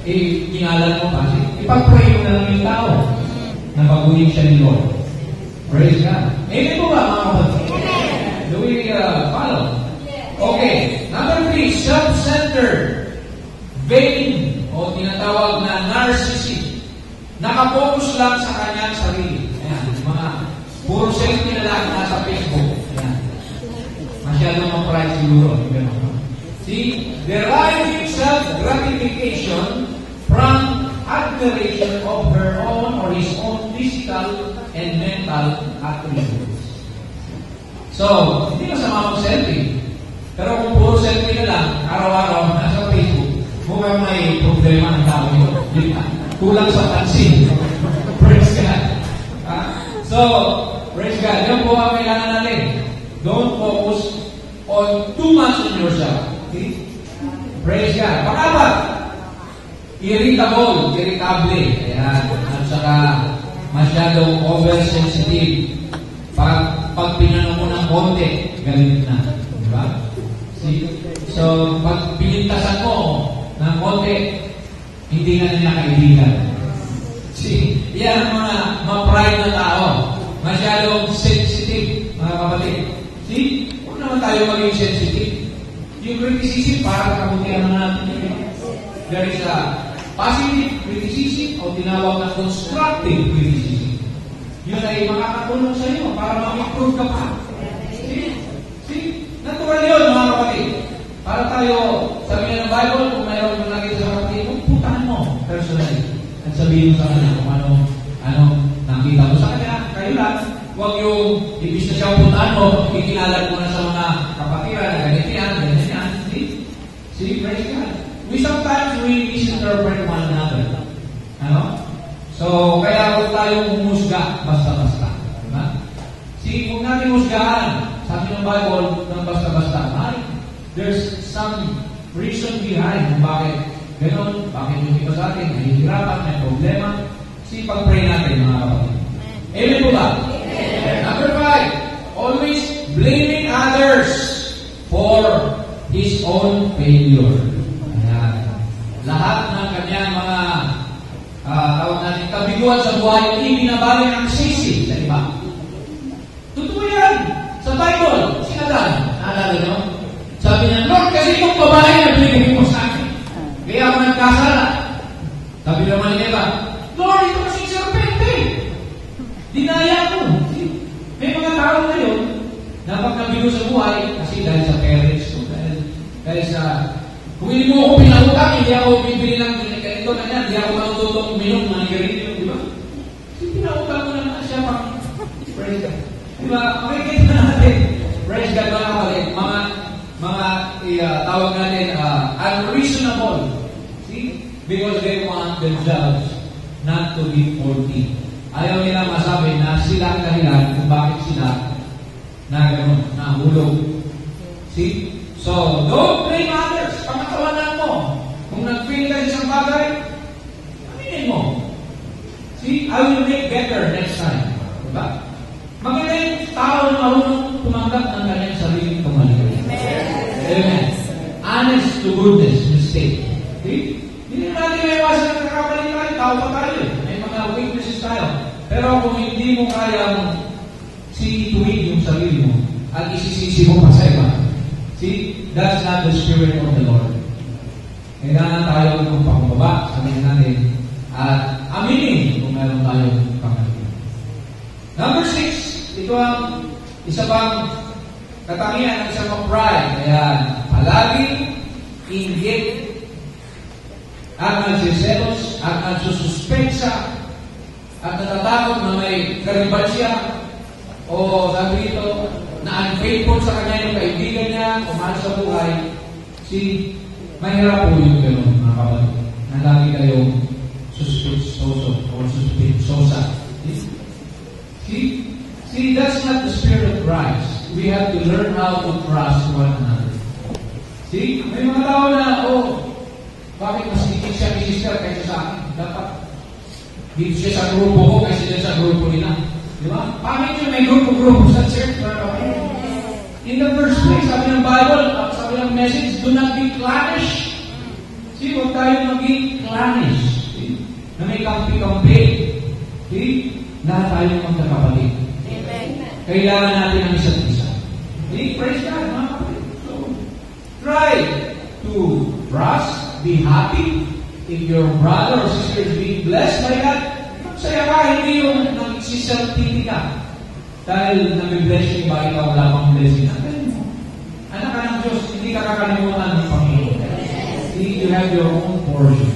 ingalan mo pa. Ipag-pray mo na lang yung tao na baguhin siya ni Lord. Praise God. Amen po ba, mga kapatid? Do we follow? Okay. Number 3, self-centered, vain, o tinatawag na narcissism. Nakapokus lang sa kanyang sarili. Ayan, mga puro selfie na lang nasa Facebook. Ayan. Masyadong ma-pride siguro. See, deriving self-gratification from admiration of her own or his own physical and mental attributes. So, hindi masama mag-selfie. Pero kung puro selfie na lang, araw-araw, nasa Facebook, mukhang may problema ng tao nito. Kulang sa pansin. Praise God. So, praise God. Yan po ang kailangan natin. Don't focus on too much on yourself. Okay? Praise God. Pang-apat, irritable. Ayan. At saka, masyadong oversensitive. Pag pinano mo ng konti, galit na. Diba? See? So, pag pinintasan mo ng konti, hindi na niya kaibigan. See? Yan ang mga pride na tao. Masyadong sensitive, mga kapatid. See? Huwag naman tayo maging sensitive. Yung criticism, para kabutihan na natin yun. There is a positive criticism o tinawag na constructive criticism. Yun ay makakatulong sa iyo para mag-improve ka pa. See? Natural yun, mga kapatid. Para tayo, sabi ng Bible, kung mayroon yung nakita sa kapatid mo, putahan mo personally. At sabihin mo sa kanya kung anong nakita mo sa kanya. Kayo lang, huwag yung ibig na siya putahan mo, ikinalag mo na sa mga kapatiran na ganyan yan. See, praise God. We sometimes misinterpret one another. So, kaya huwag tayong humusga basta-basta. Diba? See, kung natin husgahan, sabi ng Bible, ng basta-basta, there's some reason behind kung bakit ganon, bakit yung iba sa atin, nahihirapan, may problema. See, pag-pray natin, mga kapatid. Amen po ba? Amen. Number 5, always blaming others for his own failure. Ayan. Lahat ng kanyang mga ating kabiguan sa buhay, ibinabalik ang sisi sa iba. Totoo yan. Sa Bible, sinadan. Naalala nyo? Sabi niya, Lord, kasi itong babae na binigay mo sa akin. Kaya ako nagkasala. Sabi naman ni Eva, Lord, ito kasi serpente. Dinaya ko. May mga tao ngayon na pag nabigo sa buhay, kasi dahil sa parents ko, dahil sa, kung hindi mo ako pinahutang, hindi ako bibili ng ganito na yan, hindi ako matututong uminom, manigarilyo, di ba? Kasi pinahutang mo naman siya pang, praise God. Di ba? Makikita natin, praise God, mga kapatid, tawag natin, unreasonable. See? Because they want themselves not to be faulty. Ayaw nila masabi na sila ang dahilan kung bakit sila na gano'n, nahulog. See? So, don't blame others. Pangatawanan mo. Kung nag-fail ka isang bagay, aminin mo. See? I will make better next time. Diba? Maganda yung tao na marunong tumanggap ng kanyang sariling kamalian. Amen. Honest to goodness, mistake. Okay? Hindi natin may iwasan na nakakamali tayo, tao pa tayo. May mga weaknesses tayo. Pero kung hindi mo kayang situin yung sarili mo at isisisi mo pa sa iba, see, that's not the Spirit of the Lord. Kailangan tayo ng pangababa sa mga natin at aminin kung meron tayong kamali. Number 6, ito ang isa pang katangian ng isang pride. Ayan, palagi inggit at nagsiselos at nagsususpensa at natatakot na may karibal siya o sabi ito na unfaithful sa kanya yung kaibigan niya o mahal sa buhay. Mahirap po yung gano'n, mga kapatid, na lagi kayong suspetsoso o suspetsosa. See, that's not the spirit of Christ. We have to learn how to trust one another. See, may mga tao na, bakit mas higit siya ni sister kaysa sa akin? Dapat dito siya sa grupo ko kaysa siya sa grupo nila. Di ba? Pangit yun, may grupo sa church. In the first place, sabi ng Bible, sabi ng message, do not be clannish. See, huwag tayo maging clannish. See? Na may kampi-kampi. See? Lahat tayo magkakapatid. Amen. Kailangan natin ang isa't isa. See? Praise God, mga kapatid. So, try to trust, be happy if your brother or sister is being blessed by God. Saya ka, hindi yung nag-self-pity ka. Dahil nag-bless yung ba ikaw wala pang blessing. Anak ka ng Diyos, hindi ka kakalimutan ng Panginoon. See, you have your own portion.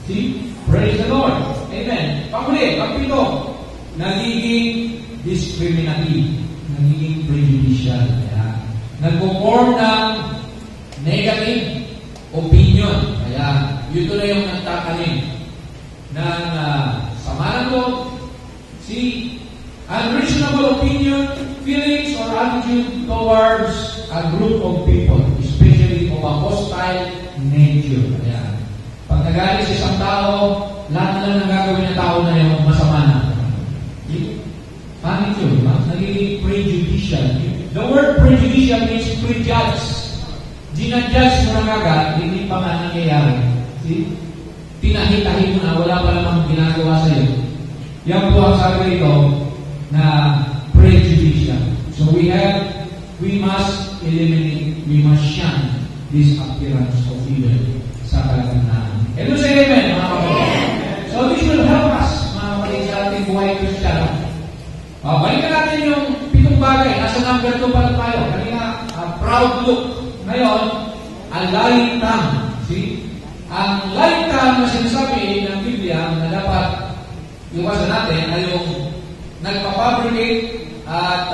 See? Praise the Lord. Amen. Panguli, pagpito, nagiging discriminative, nagiging prejudicial. Nag-form ng negative opinion. Kaya, yun na yung nagtatanim ng sama ng loob. See, unreasonable opinion, feelings, or attitude towards a group of people, especially of a hostile nature. Kaya, pag nagalit sa isang tao, lahat na lang gagawin ng tao na yung masama na. Pangit yun, nagiging prejudicial. The word prejudicial means prejudge. Ginadjudge mo na agad, hindi pa nga nangyayari. See? Tinahitahin mo na, wala pa namang ginagawa sa'yo. Yan po ang sabi ito na prejudicial. So we must eliminate, we must shun this appearance of evil sa kalaganahan. Hello sa amen, mga kapatid. So this will help us, mga kapatid, sa ating buhay Kristiyano. Balikan natin yung 7 bagay. Nasa number 2 pa lang tayo. Kanina, proud look. Ngayon, ang lying tongue. See? Ang lying tongue na sinasabi ng Biblia na dapat iwasan natin ay yung nagpapabricate at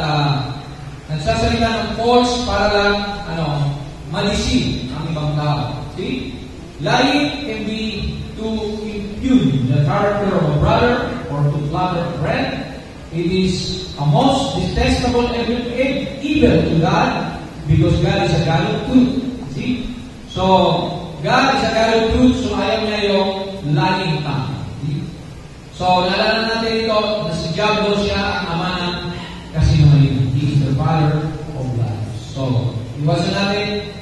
nagsasalita ng false para lang malisip ang ibang tao. See? Lying can be to impugn the character of a brother or to flatter a friend. It is a most detestable evil to God because God is a God of truth. See? So, God is a God of truth, so ayaw niya yung lying tongue. See? So, nalala natin ito na si Diablo siya ang ama ng kasinungalingan. He is the father of lies. So, iwasan natin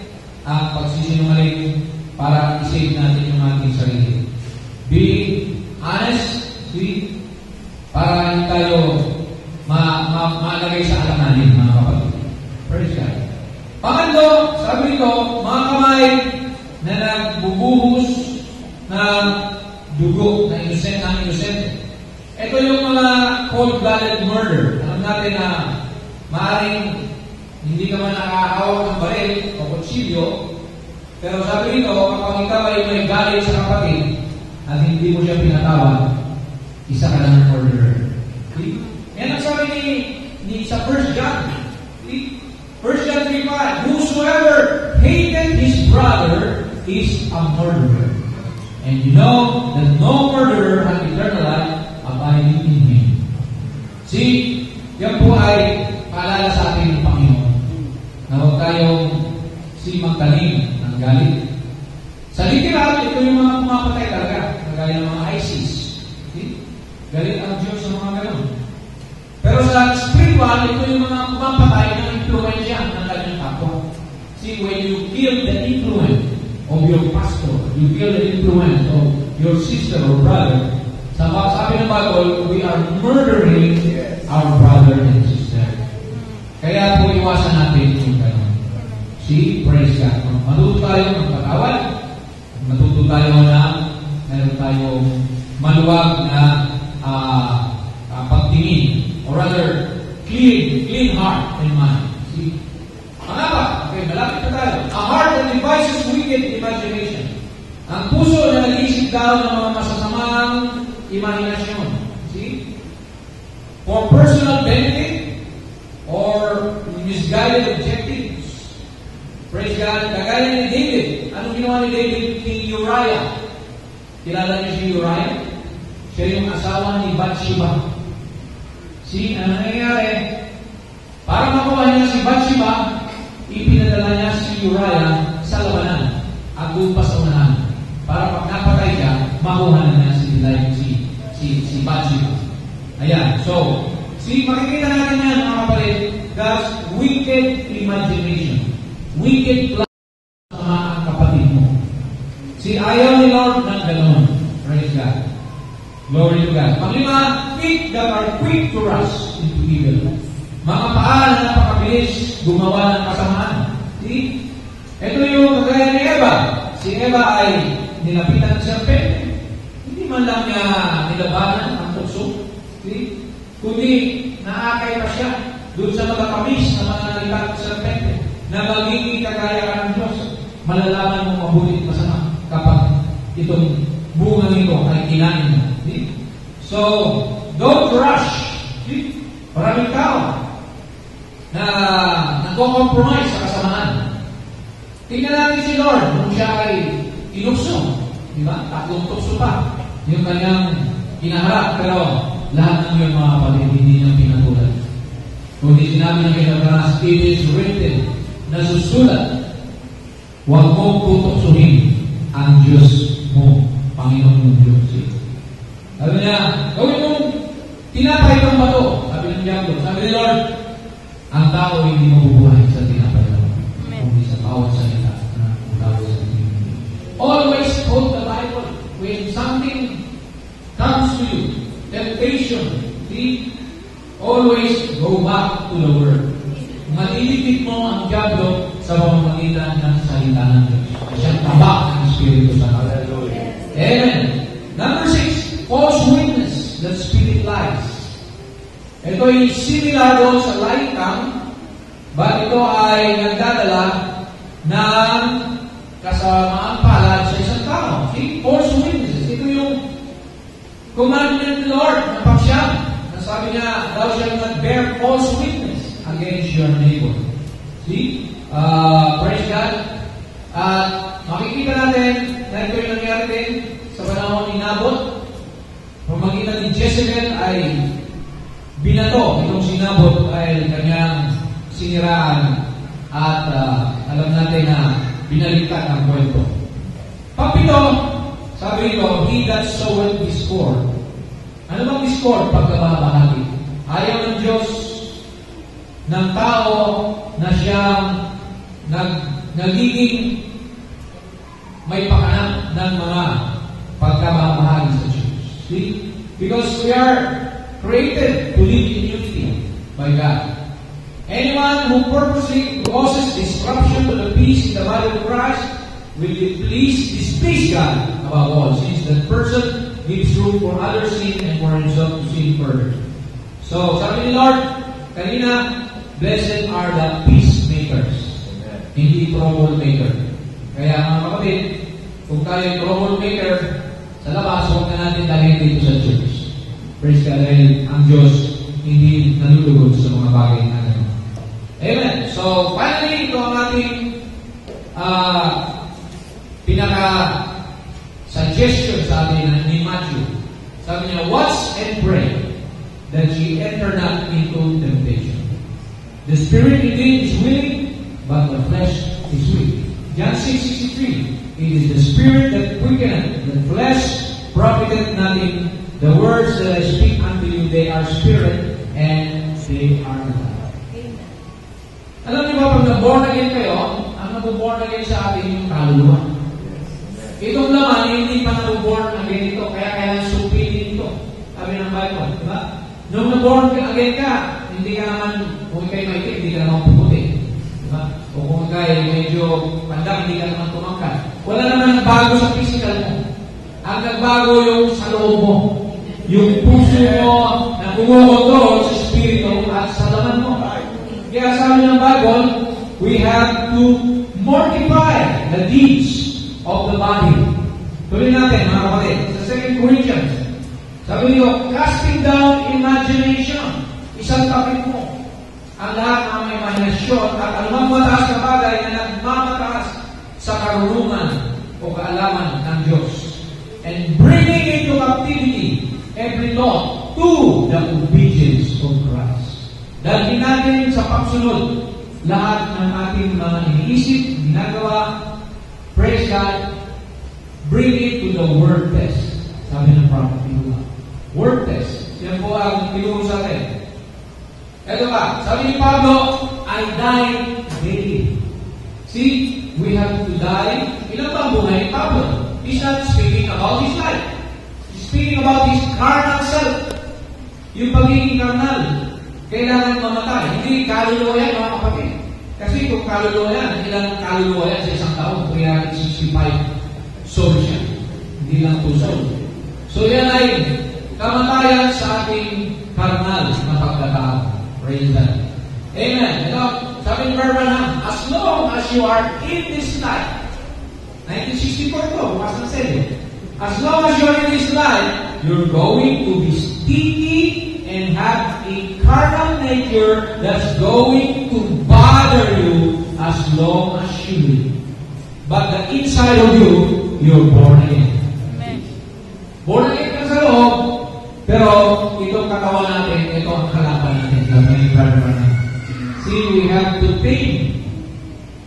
ang pagsisinungaling para isave natin yung ating sarili. Be honest nakalagay sa alanganin, mga kapatid. Praise God. Pangatlo, sabi nito, mga kamay na nagbubuhos ng dugo na inosente. Ito yung mga cold-blooded murder. Alam natin na maaaring hindi ka man nakakahawak ng baril o kutsilyo, pero sabi nito, kapag ikaw ay may galit sa kapatid at hindi mo siya pinatawad, isa ka lang murderer. Yan ang sabi ni sa 1 John. 1 John 3:5, whosoever hated his brother is a murderer. And you know that no murderer has eternal life abiding in him. See, yan po ay paalala sa atin ng Panginoon na huwag tayong magtanim ng galit. Sa literal, ito yung mga pumapatay talaga, kagaya ng mga ISIS. See? Galit ang Diyos sa mga gano'n. Pero sa spiritual, ito yung mga pumapatay ng influensya ng kanyang kapwa. See, when you kill the influence of your pastor, you kill the influence of your sister or brother, sabi ng Bible, we are murdering our brother and sister. Kaya po iwasan natin yung gano'n. See, praise God. Matuto tayo ng patawad, matuto tayo na meron tayong maluwag na pagtingin, or rather, clean heart and mind. See? Pangalawa, okay, malapit na tayo. A heart that devises wicked imagination. Ang puso na nag-isip daw ng mga masasamang imahinasyon. See? For personal benefit or misguided objectives. Praise God. Kagaya ni David. Anong ginawa ni David kay Uriah? Kilala niyo si Uriah? Siya yung asawa ni Bathsheba. See, ano nangyayari? Para makuha niya si Bathsheba, ipinadala niya si Uriah sa labanan at doon pa sa unahan. Para pag napatay siya, makuha na niya si Bathsheba. Ayan. So, makikita natin yan, mga kapatid, God's wicked imagination. Wicked plan sa mga kapatid mo. Ayaw ni Lord ng ganoon. Praise God. Glory to God. Panglima, feet that are quick to rush into evil. Mga paa na napakabilis gumawa ng kasamaan. See? Ito yung kagaya ni Eva. Si Eva ay nilapitan ng serpente. Hindi man lang niya nilabanan ang tukso. See? Kundi naakay pa siya doon sa matatamis na mga nalitan ng serpente na magiging kagaya ka ng Diyos. Malalaman mo mabuti at masama kapag itong bunga nito ay kinain mo. See? So, don't rush. See? Maraming tao na nagko-compromise sa kasamaan. Tingnan natin si Lord kung siya ay inukso. Di ba? 3 tukso pa yung kanyang kinaharap. Pero lahat ng yung mga kapatid hindi niyang pinatulan. Kundi sinabi ng Kinabanas, it is written, nasusulat, huwag mong tutuksuhin ang Diyos mo, Panginoon mong Diyos. Sabi niya, gawin mong tinapay ng bato. Sabi ng Diablo. Sabi ni Lord, ang tao hindi mabubuhay sa tinapay ng bato. Kundi sa bawat salita na utawin sa Panginoon. Always quote the Bible when something comes to you. Temptation. See? Always go back to the Word. Malilipit mo ang Diablo sa pamamagitan ng salita ng Diyos. Kasi ang tabak ng Espiritu Santo. Amen. Number 6, false witness that speak lies. Ito ay similar doon sa lying tongue, but ito ay nagdadala ng kasamaang palad sa isang tao. See? False witnesses. Ito yung commandment ng Lord na pagsiyam. Sabi niya, thou shalt not bear false witness against your neighbor. See? Praise God. Makikita natin na ito yung nangyari din sa panahon ni Nabot. Pamagitan ni Jezebel ay binato. Itong si Nabot ay kanyang siniraan at alam natin na binaliktad ang kwento. Papito, sabi ito, he that soweth discord. Ano bang discord? Pagkabahagi. Ayaw ng Diyos ng tao na siyang nagiging may pakanan ng mga pagkabahagi sa Diyos. See? Because we are created to live in unity. by God. Anyone who purposely causes disruption to the peace in the body of Christ will displease God above all, since that person gives room for other sin and for himself to sin further. So, sabi ni Lord, kanina, blessed are the peacemakers, hindi troublemaker. Kaya mga kapatid, kung tayo ay troublemaker, sa labas, huwag na natin dalhin dito sa church. Praise God, dahil ang Diyos hindi nalulugod sa mga bagay na gano'n. Amen. So, finally, ito ang ating pinaka-suggestion sa atin ni Matthew. Sabi niya, watch and pray that ye enter not into temptation. The spirit indeed is willing, but the flesh is weak. John 6:63. It is the spirit that quickeneth, the flesh profiteth nothing. The words that I speak unto you, they are spirit, and they are life. Alam niyo ba, pag na-born again kayo, ang nabuborn again sa atin yung kaluluwa. Itong laman, hindi pa nabuborn again ito, kaya kailangan supilin ito. Sabi ng Bible, di ba? Nung na-born again ka, hindi ka naman, kung ikaw'y maitik, hindi ka naman puputi. Di ba? O kung ikaw'y medyo pandang, hindi ka naman tumangkat. Wala naman bago sa physical mo. Ang nagbago yung sa loob mo. Yung puso mo na kumukontrol sa spirito at sa laman mo. Kaya sabi ng Bible, we have to mortify the deeds of the body. Tuloy natin, mga kapatid, sa 2 Corinthians. Sabi niyo, casting down imagination. Isang topic mo. Ang lahat ng imahinasyon at anumang mataas na bagay na nagmamataas sa karunungan o kaalaman ng Diyos. And bringing into captivity every thought to the obedience of Christ. Dalhin natin sa pagsunod lahat ng ating mga iniisip, ginagawa, praise God, bring it to the word test. Sabi ng prophet Noah. Word test. Yan po ang tinuro sa atin. Ito ba, sabi ni Pablo, I die daily. See, we have to die. Ilan ba ang buhay ni Pablo? He's not speaking about his life. He's speaking about his carnal self. Yung pagiging carnal. Kailangan mamatay. Hindi kaluluwa yan, mga kapatid. Kasi kung kaluluwa yan, ilang kaluluwa yan sa isang taon, 365 souls yan. Hindi lang 2 souls. So yan ay kamatayan sa ating carnal na pagkatao. Praise God. Amen. Ito, sabi ni Abraham, as long as you are in this life, 1964 to, bukas na sabi. As long as you are in this life, you're going to be sticky and have a carnal nature that's going to bother you as long as you live. But the inside of you, you're born again. Amen. Born again ka sa loob, pero itong katawan natin, ito ang kalaban natin. See, we have to tame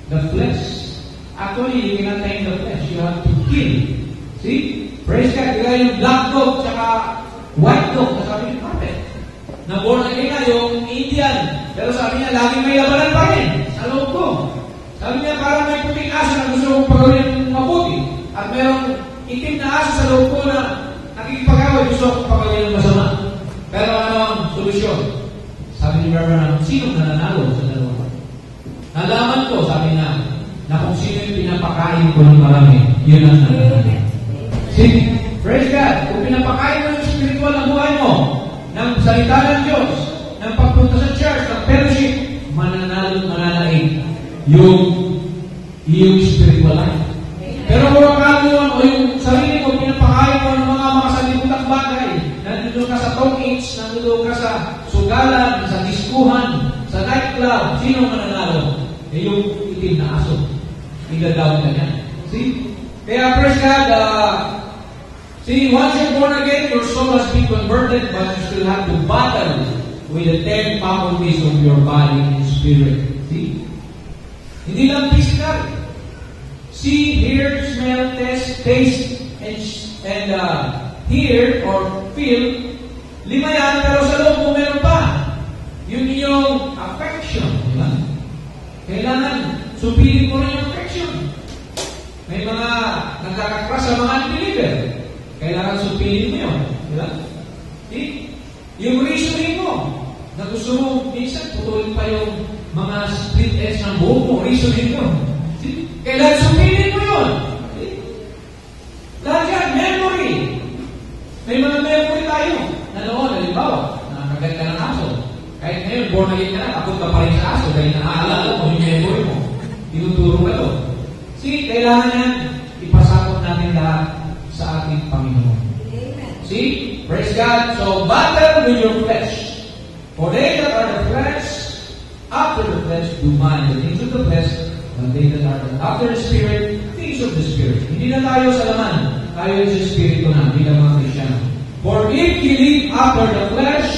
the flesh. Actually, you cannot tame the flesh. You have to kill. See? Praise God. Kaya yung black dog tsaka white dog, sabi ni prophet. Na-born again na yung Indian. Pero sabi niya, lagi may labanan pa rin sa loob ko. Sabi niya, parang may puting aso na gusto kong pagawin mabuti. At mayroong itim na aso sa loob ko na nakikipag-away, gusto kong pagawin ng masama. Pero ano ang solusyon? Sabi ni Reverend, sino nananalo sa dalawa? Nalaman ko, sabi niya, na kung sino yung pinapakain ko ng marami, yun ang nananalo. See? Praise God. Kung pinapakain mo yung spiritual na buhay mo, ng salita ng Diyos, ng pagpunta sa church, ng fellowship, mananalo, mananaig yung spiritual life. Pero kung akala mo, o yung sarili mo, pinapakain mo ng mga makasalibutang bagay, nandito ka sa talk-ins, nandito ka sa sugalan, sa diskuhan, sa nightclub, sino mananalo? Eh yung itim na aso. Igadaw ka niya. See? Kaya praise God, see, once you're born again, your soul has been converted, but you still have to battle with the 10 faculties of your body and spirit. See? Hindi lang physical. See, hear, smell, taste, and hear or feel. 5 yan, pero sa loob mo meron pa. Yun yung affection. Diba? Kailangan supilin mo rin yung affection. May mga nagkakakras sa mga unbeliever. Kailangan supilin mo yun. Diba? See? Yung reasoning mo, na gusto mo, minsan putulin pa yung mga split ends ng buhok mo, reasonin mo. Kailan sumilin mo yun? Lahat yan, memory. May mga memory tayo. Na noon, halimbawa, nakakagat ka ng aso. Kahit ngayon, born again ka na, takot ka pa rin sa aso dahil naaalala mo yung memory mo. Tinuturo ka to. See, kailangan yan, ipasakot natin lahat sa ating Panginoon. Amen. See? Praise God. So, battle with your flesh. For they that are the flesh, after the flesh, do mind the things of the flesh, but they that are after the Spirit, things of the Spirit. Hindi na tayo sa laman. Tayo sa Espiritu na, bilang mga Kristyano. For if ye live after the flesh,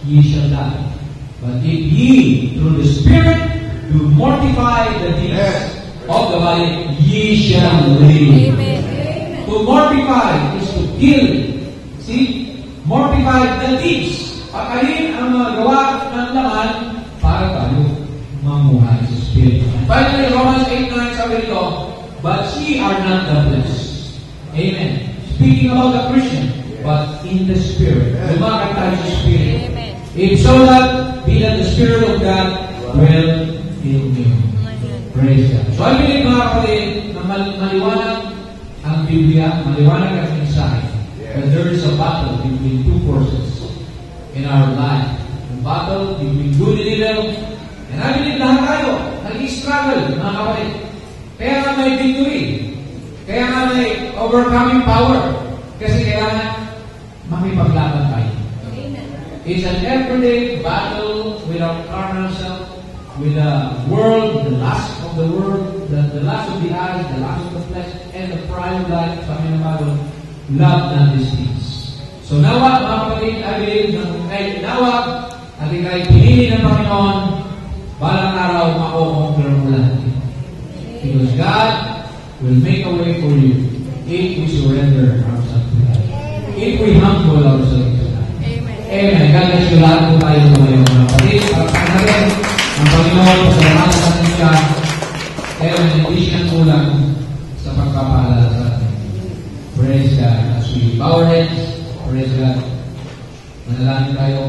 ye shall die. But if ye, through the Spirit, do mortify the deeds of the body, ye shall live. Amen. To mortify is to kill. See? Mortify the deeds. Pakahin ang mga gawa ng laman para tayo mamuhay sa Spirit. Finally, Romans 8:9 sabi nito, but ye are not the flesh. Amen. Speaking about the Christian, but in the Spirit. Lumakad tayo sa Spirit. Amen. If so that, be that the Spirit of God dwell in you. Praise God. So I believe mga kapatid, na maliwanag ang Biblia, maliwanag ang mensahe. That there is a battle between two forces in our life. A battle between good and evil. And I believe lahat tayo nag-struggle, mga kapatid. Kaya nga may victory. Kaya nga may overcoming power. Kasi kailangan makipaglaban tayo. It's an everyday battle with our carnal self, with the world, the lust of the world, the lust of the eyes, the lust of the flesh, and the pride of life. Sabi ng Bible, love not these things. So nawa, mga kapatid, I believe na kahit nawa, at kahit pinili ng Panginoon, balang araw makukonquer mo lahat. Because God will make a way for you if we surrender ourselves to God. If we humble ourselves to God. Amen. God bless you lahat po tayo ngayon, mga kapatid. Para natin ang Panginoon sa lahat sa atin siya. Kaya hindi siya kulang sa pagpapaalala sa atin. Praise God. As we bow our heads, praise God. Manalangin tayo.